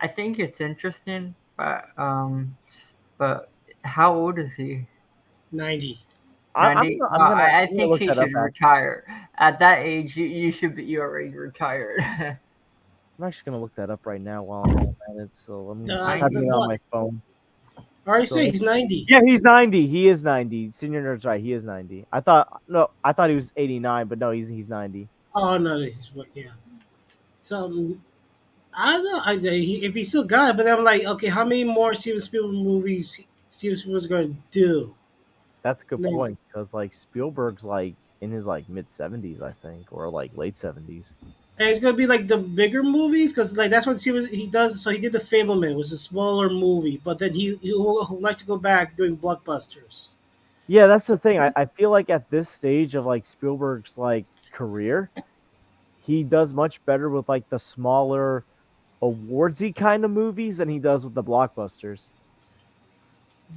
I think it's interesting, but how old is he? 90. 90? I'm gonna I I'm gonna think look he that up. should retire. At that age, you should be already retired. I'm actually gonna look that up right now while I'm at it. So I'm I- typing it on my phone. All right, say he's 90. Yeah, he's 90. He is 90. Senior Nerd's right. He is 90. I thought he was 89, but no, he's 90. Oh no, yeah. So I don't know. If he still got it, but I'm like, okay, how many more Steven Spielberg movies Steven Spielberg's going to do? That's a good No. point because like Spielberg's like in his like mid 70s, I think, or like late 70s. And it's going to be like the bigger movies because like that's what he does. So he did The Fableman, which was a smaller movie, but then he would like to go back doing blockbusters. Yeah, that's the thing. I feel like at this stage of like Spielberg's like career, he does much better with like the smaller awardsy kind of movies than he does with the blockbusters.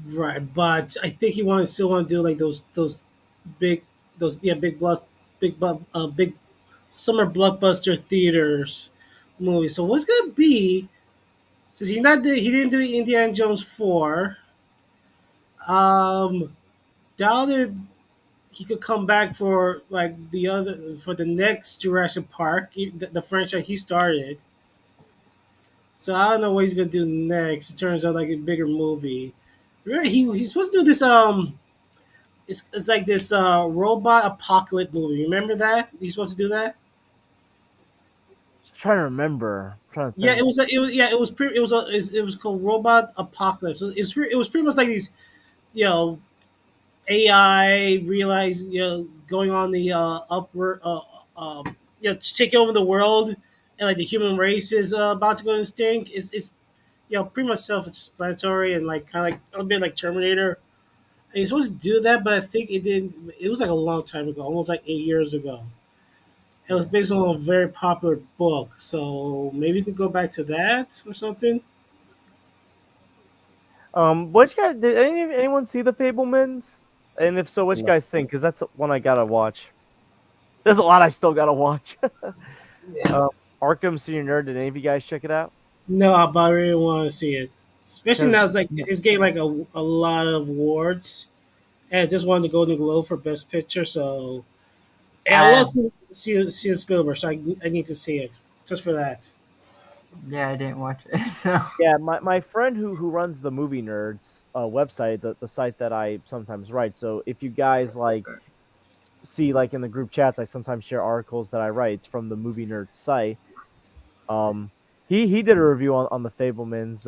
Right, but I think he still want to do like those big big big summer blockbuster theaters movies. So what's gonna be since he didn't do Indiana Jones 4. Doubted he could come back for like the next Jurassic Park, the franchise he started. So I don't know what he's gonna do next. It turns out like a bigger movie. Remember, he's supposed to do this it's like this robot apocalypse movie. Remember that? He's supposed to do that? Just trying to remember. I'm trying to Yeah, think. it was called Robot Apocalypse. So it was pretty much like these, you know, AI realize, going on the upward to take over the world, and like the human race is about to go extinct. It's pretty much self-explanatory and like kind of like a bit like Terminator. And he's supposed to do that, but I think it didn't. It was like a long time ago, almost like 8 years ago. It was based on a very popular book, so maybe we could go back to that or something. What you guys did anyone see the Fablemans? And if so, what you No. guys think? Because that's one I gotta watch. There's a lot I still gotta watch. Arkham Senior Nerd. Did any of you guys check it out? No, but I really want to see it, especially now Because it's getting like a lot of awards, and I just won the Golden Globe for Best Picture. So, and I love to see Spielberg, so I need to see it just for that. Yeah, I didn't watch it. So yeah, my friend who runs the Movie Nerds website, the site that I sometimes write. So if you guys like see like in the group chats, I sometimes share articles that I write. It's from the Movie Nerds site. Um, he did a review on the Fablemans.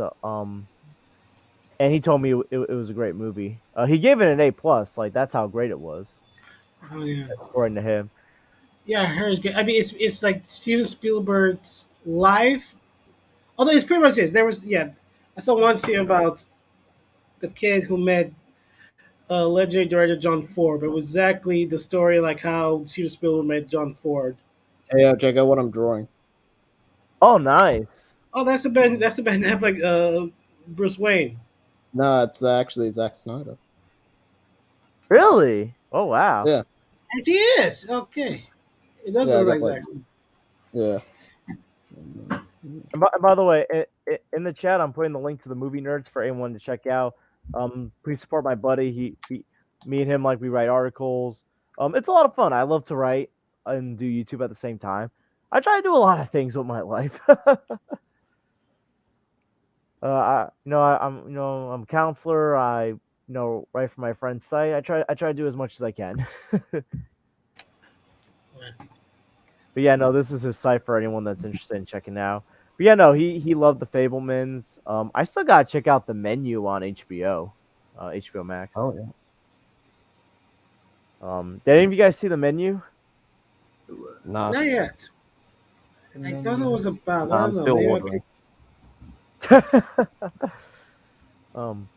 And he told me it was a great movie. He gave it an A+. Like that's how great it was, Oh yeah, according to him. yeah, I heard it's good. I mean, it's like Steven Spielberg's life. Although it's pretty much this. There was I saw one scene about the kid who met legendary director John Ford. But it was exactly the story like how Steven Spielberg met John Ford. Hey, check out what I'm drawing. Oh, nice. Oh, that's a Ben. That's a Ben Affleck. Bruce Wayne. No, it's actually Zack Snyder. Really? Oh, wow. Yeah. Actually, is okay. It does Yeah, I look got like like- Zack Snyder. Yeah. And by the way, in the chat, I'm putting the link to the Movie Nerds for anyone to check out. Please support my buddy. Me and him, like we write articles. It's a lot of fun. I love to write and do YouTube at the same time. I try to do a lot of things with my life. I'm a counselor. I write for my friend's site. I try to do as much as I can. But yeah, no, this is his site for anyone that's interested in checking out. But yeah, no, he loved the Fablemans. I still gotta check out The Menu on HBO, HBO Max. Oh yeah. Did any of you guys see The Menu? Nah, Not yet. and I then don't know what it's about. I I'm don't know. still Maybe I ordering.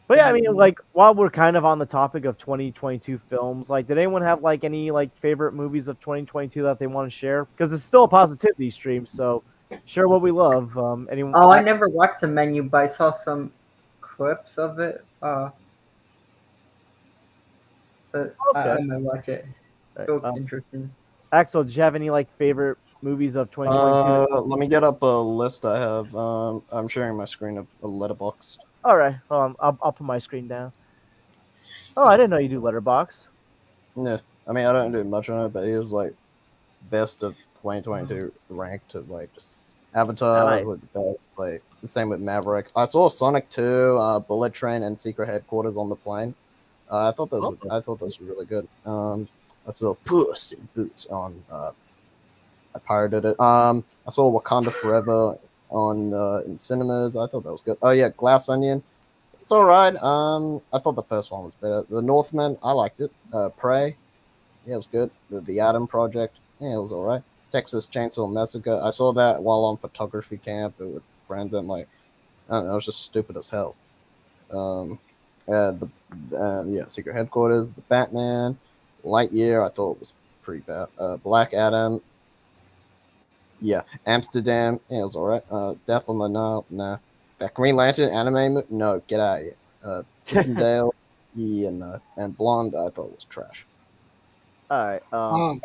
But yeah, I mean, like while we're kind of on the topic of 2022 films, like, did anyone have like any like favorite movies of 2022 that they want to share? Because it's still a positivity stream, so share what we love. Anyone? Oh, I never watched The Menu, but I saw some clips of it. But I Okay. might watch it. It looks interesting. Axel, did you have any like favorite movies of 2022? Let me get up a list I have. I'm sharing my screen of a letterbox. All right, I'll put my screen down. Oh, I didn't know you do Letterbox. Yeah, I mean I don't do much on it, but he was like best of 2022 ranked to like just Avatar Nice. was like the best. Like the same with Maverick. I saw Sonic 2, Bullet Train, and Secret Headquarters on the plane. I thought those were really good. I saw Puss in Boots on. I pirated it. I saw Wakanda Forever on in cinemas. I thought that was good. Oh yeah, Glass Onion. It's all right. I thought the first one was better. The Northman, I liked it. Prey, yeah, it was good. The Adam Project, yeah, it was all right. Texas Chainsaw Massacre. I saw that while on photography camp with friends, and like, I don't know, it was just stupid as hell. Secret Headquarters, the Batman, Lightyear. I thought was pretty bad. Black Adam. Yeah, Amsterdam. Yeah, it was alright. Death on the Nile. Nah. That Green Lantern anime. No, get out of here. Chippendale. Yeah, no. And Blonde. I thought was trash. All right. Um,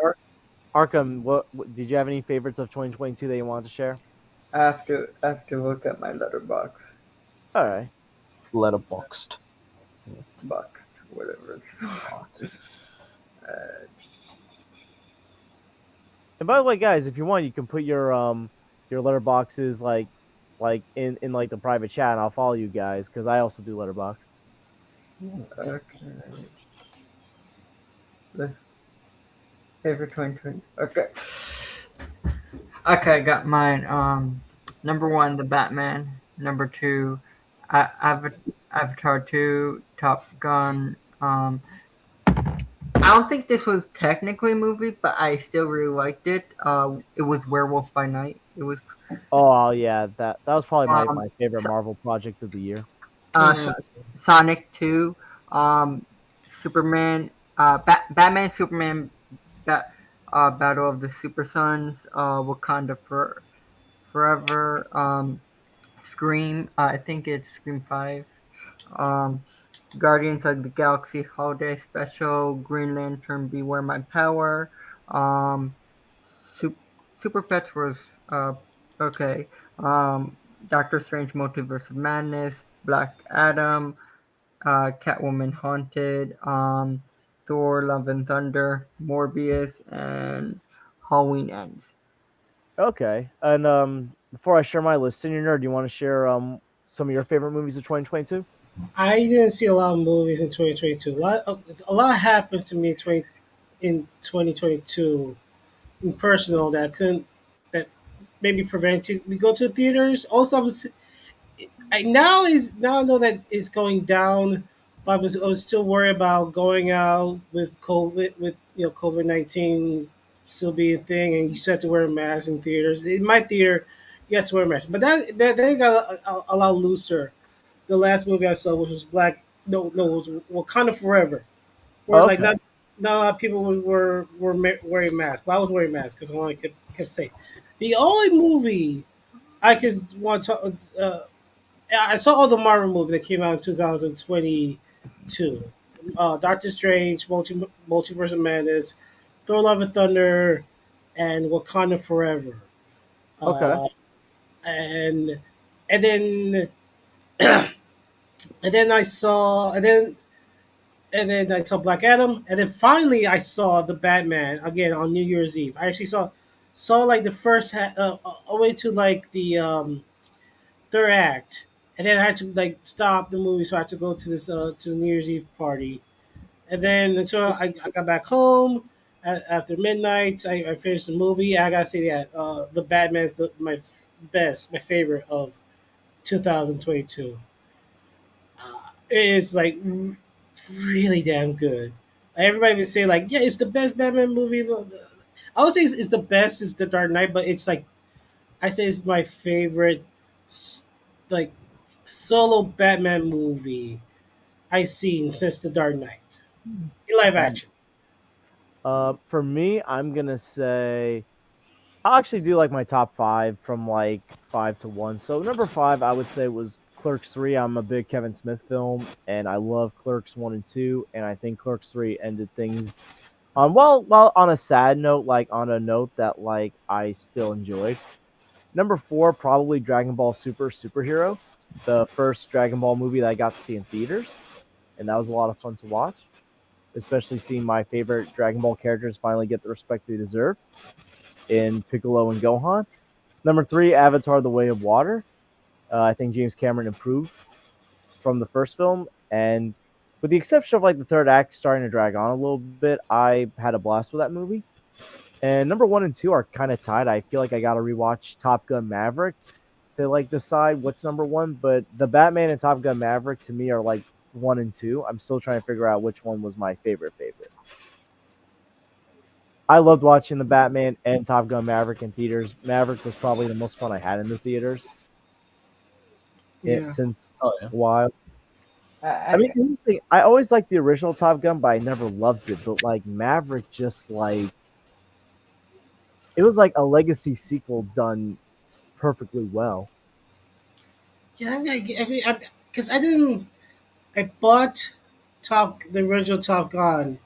Arkham, what did you have any favorites of 2022 that you wanted to share? I have to look at my letterbox All right. Letterboxed. boxed, whatever it's called. And by the way, guys, if you want, you can put your letterboxes like in like the private chat, and I'll follow you guys because I also do letterbox. Okay. List. Favorite 2020. Okay. Okay, I got mine. Number 1, The Batman. Number 2, Avatar 2, Top Gun. I don't think this was technically a movie, but I still really liked it. It was Werewolf by Night. It was Oh yeah, that was probably Um, my favorite so- Marvel project of the year. uh, Sonic 2, Superman, Batman, Superman, Battle of the Super Sons, Wakanda Forever, Scream. I think it's Scream 5. Um, Guardians of the Galaxy Holiday Special, Green Lantern, Beware My Power. Um, Super Pets was okay. Doctor Strange Multiverse of Madness, Black Adam, Catwoman Haunted, Thor Love and Thunder, Morbius, and Halloween Ends. Okay, and before I share my list, Senior Nerd, do you want to share some of your favorite movies of 2022? I didn't see a lot of movies in 2022. A lot happened to me in 2022 in personal that maybe prevented me go to the theaters. Also, I know that it's going down, but I was still worried about going out with COVID-19 still be a thing, and you still have to wear a mask in theaters. In my theater, you have to wear a mask, but that they got a lot looser. The last movie I saw, which was it was Wakanda Forever, where it's like Okay. not people wearing masks, but I was wearing masks because I wanted to kept safe. The only movie I could want to I saw all the Marvel movies that came out in 2022. Doctor Strange, Multiverse of Madness, Thor: Love and Thunder, and Wakanda Forever. Okay. Uh, and and then and then I saw and then I saw Black Adam, and then finally I saw the Batman again on New Year's Eve. I actually saw like the first all the way to like the third act, and then I had to like stop the movie, so I had to go to this to the New Year's Eve party, and then until I got back home after midnight, I finished the movie. I gotta say that the Batman's my favorite of 2022. It is like really damn good. Everybody would say like, yeah, it's the best Batman movie. I would say it's the best is the Dark Knight, but it's like I say it's my favorite, like solo Batman movie I've seen since the Dark Knight in live Um, action. for me, I'm gonna say I'll actually do like my top five from like 5 to 1. So number 5, I would say was Clerks 3. I'm a big Kevin Smith film, and I love Clerks 1 and 2, and I think Clerks 3 ended things on well on a sad note, like on a note that like I still enjoyed. Number 4, probably Dragon Ball Super Superhero, the first Dragon Ball movie that I got to see in theaters, and that was a lot of fun to watch, especially seeing my favorite Dragon Ball characters finally get the respect they deserve in Piccolo and Gohan. Number 3, Avatar: The Way of Water. I think James Cameron improved from the first film, and with the exception of like the third act starting to drag on a little bit, I had a blast with that movie. And number 1 and 2 are kind of tied. I feel like I got to rewatch Top Gun Maverick to like decide what's number 1. But the Batman and Top Gun Maverick to me are like 1 and 2. I'm still trying to figure out which one was my favorite. I loved watching the Batman and Top Gun Maverick in theaters. Maverick was probably the most fun I had in the theaters Yeah. since Oh yeah. a while. I mean, here's the thing, I always liked the original Top Gun, but I never loved it. But like Maverick, just like it was like a legacy sequel done perfectly well. Yeah, I mean, because I didn't. I bought the original Top Gun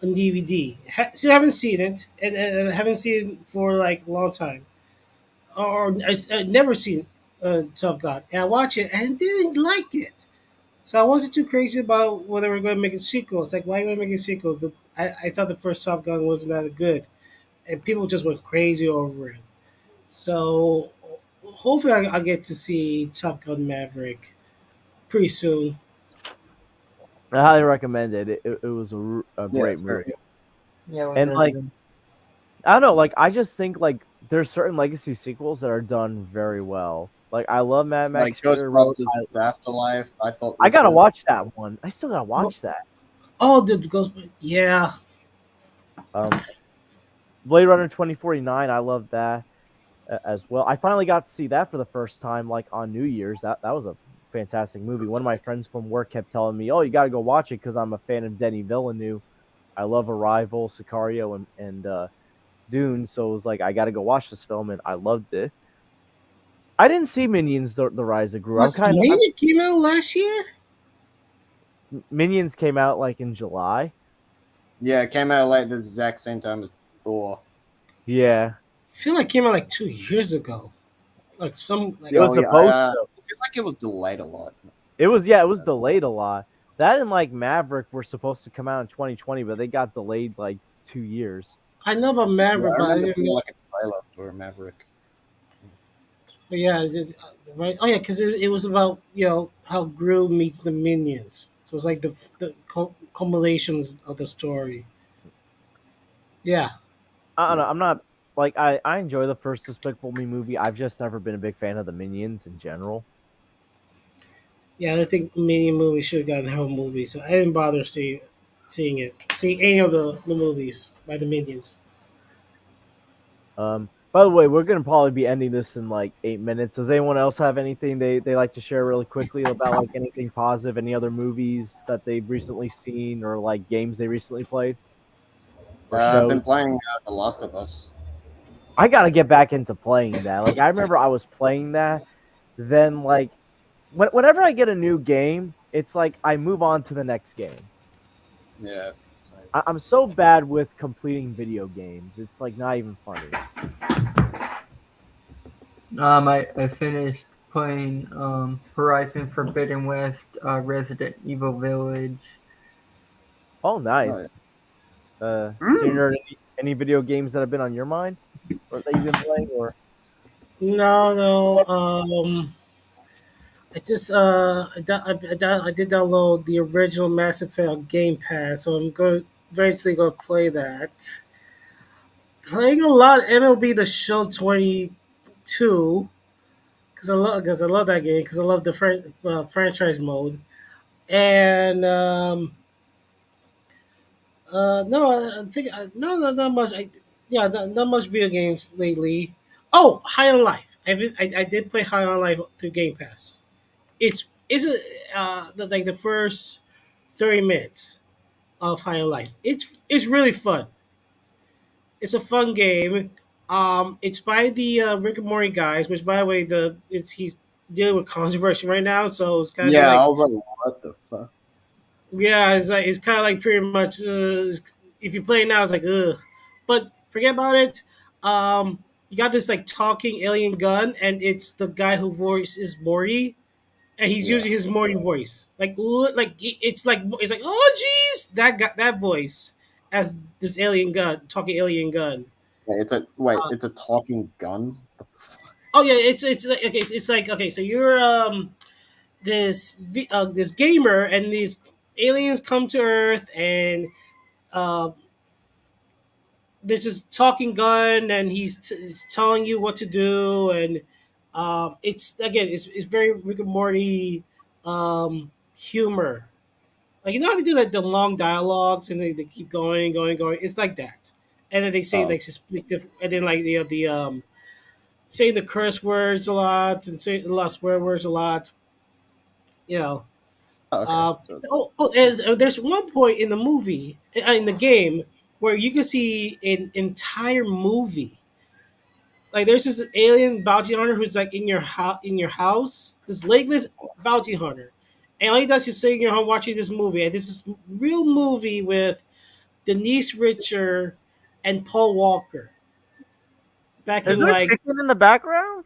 on DVD. Still haven't seen it, and haven't seen it for like a long time, or I never seen Top Gun. And I watched it and didn't like it. So I wasn't too crazy about whether we're going to make a sequel. It's like, why are we making sequels? I thought the first Top Gun wasn't that good, and people just went crazy over it. So hopefully, I'll get to see Top Gun Maverick pretty soon. I highly recommend it. It was a Yeah, great it's very movie. Yeah, it was And really like good. I don't know, like I just think like there's certain legacy sequels that are done very well. Like I love Mad like Max Fury Road. Ghostbusters Afterlife. I thought I was gotta good. watch that one. I still gotta Well, watch that. oh, the Ghost. Yeah, Um, Blade Runner 2049. I love that as well. I finally got to see that for the first time, like on New Year's. That was a fantastic movie. One of my friends from work kept telling me, "Oh, you got to go watch it," because I'm a fan of Denis Villeneuve. I love Arrival, Sicario, and Dune. So it was like I got to go watch this film, and I loved it. I didn't see Minions: The Rise of Gru. I'm was kind of Mania came out last year? Minions came out like in July. Yeah, it came out like the exact same time as Thor. Yeah, I feel like it came out like 2 years ago. Like some like it was Yeah, supposed I to. feel like it was delayed a lot. It was it was delayed a lot. That and like Maverick were supposed to come out in 2020, but they got delayed like 2 years. I know about Yeah, Maverick, I but I remember didn't. seeing like a trailer for Maverick. But yeah, right. Oh yeah, because it was about how Gru meets the minions. So it's like the culminations of the story. Yeah, I don't know. I'm not like I enjoy the first Despicable Me movie. I've just never been a big fan of the Minions in general. yeah. I think the Minion movie should have gotten their own movie, so I didn't bother seeing any of the movies by the Minions. By the way, we're gonna probably be ending this in like 8 minutes. Does anyone else have anything they like to share really quickly about like anything positive, any other movies that they've recently seen or like games they recently played or I've shows? been playing The Last of Us. I gotta get back into playing that. Like I remember I was playing that, then like whenever I get a new game, it's like I move on to the next game. Yeah. I'm so bad with completing video games. It's like not even funny. I finished playing Horizon Forbidden West, Resident Evil Village. Oh, nice. So you any video games that have been on your mind or that you've been playing or? No, no. I just I did download the original Mass Effect on Game Pass, so I'm going eventually going to play that. Playing a lot MLB The Show 22 because I love that game because I love the franchise mode and no I think no not much not much video games lately. Oh, High on Life. I did play High on Life through Game Pass. It's like the first 30 minutes of High on Life. It's really fun. It's a fun game. It's by the Rick and Morty guys, which by the way he's dealing with controversy right now, so it's kind of Yeah, I like was like, what the fuck? yeah, it's kind of like pretty much if you play it now, it's like ugh, but forget about it. You got this like talking alien gun, and it's the guy who voices Morty, and he's Yeah. using his Morty voice, it's like oh jeez, that voice as this alien gun, talking alien gun. It's a talking gun? The fuck? Oh yeah, it's like okay, it's like okay, so you're this gamer, and these aliens come to Earth, and uh, there's this talking gun, and he's telling you what to do, and it's very Rick and Morty humor. Like you know how they do like the long dialogues, and they keep going, going, going. It's like that, and then they say Oh, like and then like the saying the curse words a lot and saying a lot of swear words a lot. You know, Oh, okay. So, There's one point in the movie, in the game, where you can see an entire movie. Like there's this alien bounty hunter who's like in your house, this legless bounty hunter, and all he does is sitting in your home watching this movie. And this is real movie with Denise Richard and Paul Walker back Is in there like chicken in the background?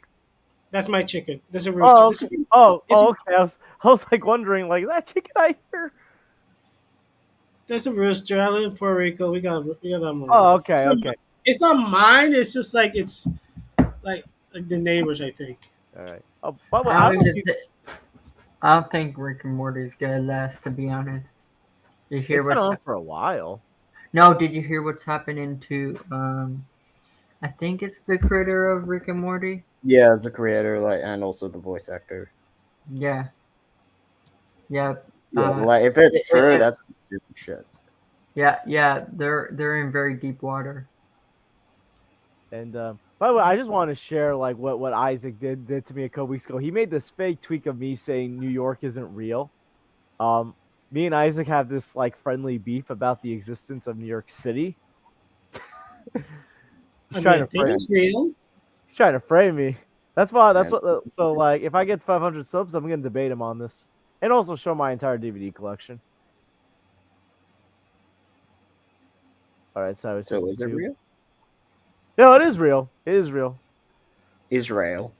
that's my chicken. There's a rooster. Oh, This is, okay. Oh, it's, okay. I was like wondering, like, is that chicken I hear? there's a rooster. I live in Puerto Rico. We got that one. Oh, okay, okay. It's not mine. It's just like it's like the neighbors. I think. All right. Oh, by the way, I I don't, don't know think if you, that- I don't think Rick and Morty is gonna last. To be honest, did you hear it's been what's on for a while. no? Did you hear what's happening to I think it's the creator of Rick and Morty. yeah, the creator, like, and also the voice actor. Yeah, yeah, Yeah, uh, like if it's it- true, it- that's super shit. yeah. They're in very deep water. And by the way, I just want to share like what Isaac did to me a couple weeks ago. He made this fake tweet of me saying New York isn't real. Me and Isaac have this like friendly beef about the existence of New York City. I He's trying mean, to frame. it's real. He's trying to frame me. That's why. That's Man. what. So like, if I get 500 subs, I'm gonna debate him on this, and also show my entire DVD collection. All right, so So is it real? No, it is real. It is real. Israel.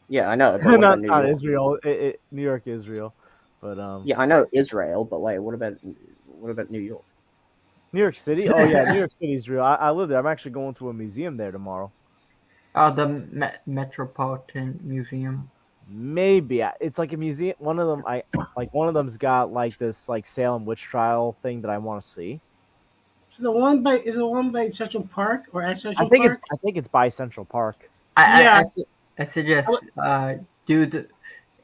Yeah, I know. But what about New not York? Israel. New York is real, but Yeah, I know Israel, but like, what about New York? New York City. Oh yeah, New York City is real. I live there. I'm actually going to a museum there tomorrow. Oh, the Metropolitan Museum. Maybe it's like a museum. One of them, one of them's got like this like Salem witch trial thing that I want to see. Is the one by Central Park or at Central Park? I think it's by Central Park. Yeah. I suggest do the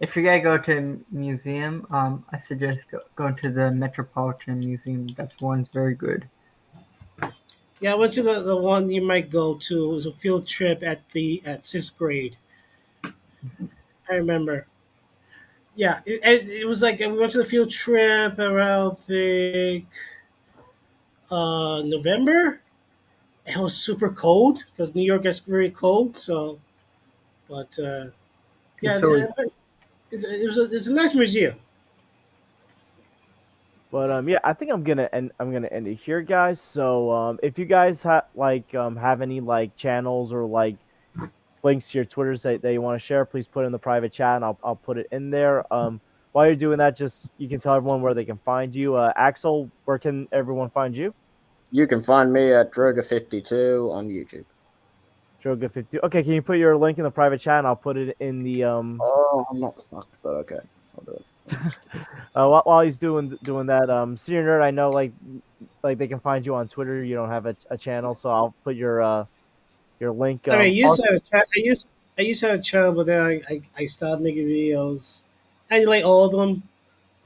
if you're gonna go to a museum, I suggest going to the Metropolitan Museum. That one's very good. Yeah, I went to the one you might go to. It was a field trip at sixth grade. I remember. Yeah, it was like we went to the field trip around the November. It was super cold because New York gets very cold. So, but yeah, It's always it's a nice museum. But yeah, I think I'm gonna end it here, guys. So if you guys have any like channels or like links to your Twitters that you want to share, please put it in the private chat, and I'll put it in there. While you're doing that, just you can tell everyone where they can find you. Axel, where can everyone find you? You can find me at Droga52 on YouTube. Droga50. Okay, can you put your link in the private chat, and I'll put it in the Oh, I'm not fucked, but okay, I'll do it. while he's doing that, Senior Nerd, I know like they can find you on Twitter. You don't have a channel, so I'll put your link. I mean, I used also- to have a chat. I used to have a channel, but then I stopped making videos. I did like all of them.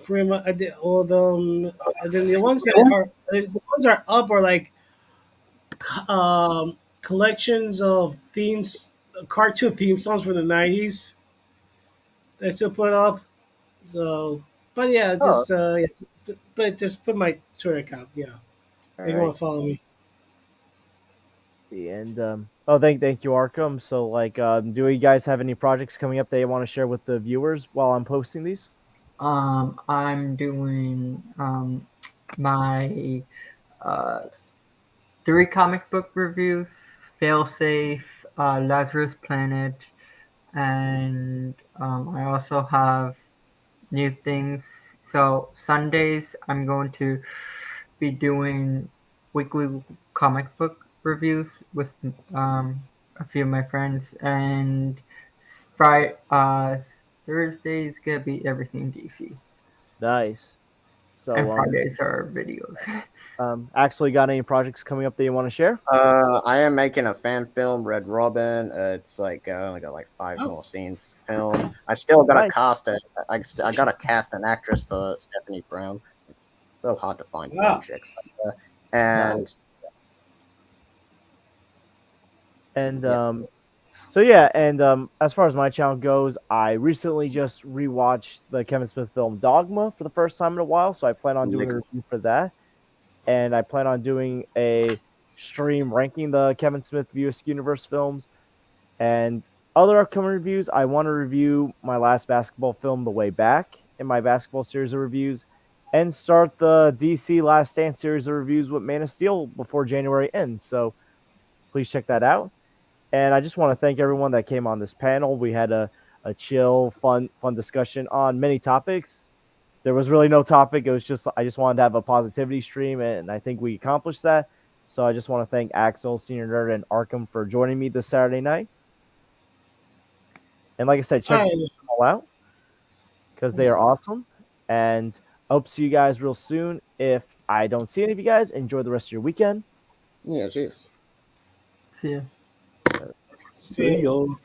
Pretty much, I did all of them. And then the ones that are up are like collections of themes, cartoon theme songs from the '90s. That I still put up. So, but yeah, but just put my Twitter account. Yeah, if you want to follow me. And thank you, Arkham. So like, do you guys have any projects coming up that you want to share with the viewers while I'm posting these? I'm doing my 3 comic book reviews: Failsafe, Lazarus Planet, and I also have new things. So Sundays, I'm going to be doing weekly comic book reviews with a few of my friends, and Thursdays gonna be everything DC, Nice. So and Fridays are videos. Axel, you got any projects coming up that you want to share? I am making a fan film, Red Robin. It's like I only got like 5 more scenes to film. I still gotta Nice. cast it. I gotta cast an actress for Stephanie Brown. It's so hard to find Wow. chicks like that. And And Yeah. So yeah, and as far as my channel goes, I recently just rewatched the Kevin Smith film Dogma for the first time in a while, so I plan on doing a review for that, and I plan on doing a stream ranking the Kevin Smith View Askew Universe films, and other upcoming reviews. I want to review my last basketball film, The Way Back, in my basketball series of reviews, and start the DC Last Stand series of reviews with Man of Steel before January ends. So please check that out. And I just want to thank everyone that came on this panel. We had a chill, fun discussion on many topics. There was really no topic. It was just I just wanted to have a positivity stream, and I think we accomplished that. So I just want to thank Axel, Senior Nerd, and Arkham for joining me this Saturday night. And like I said, check them all out because they are awesome. And I hope to see you guys real soon. If I don't see any of you guys, enjoy the rest of your weekend. Yeah, cheers. See ya. See y'all.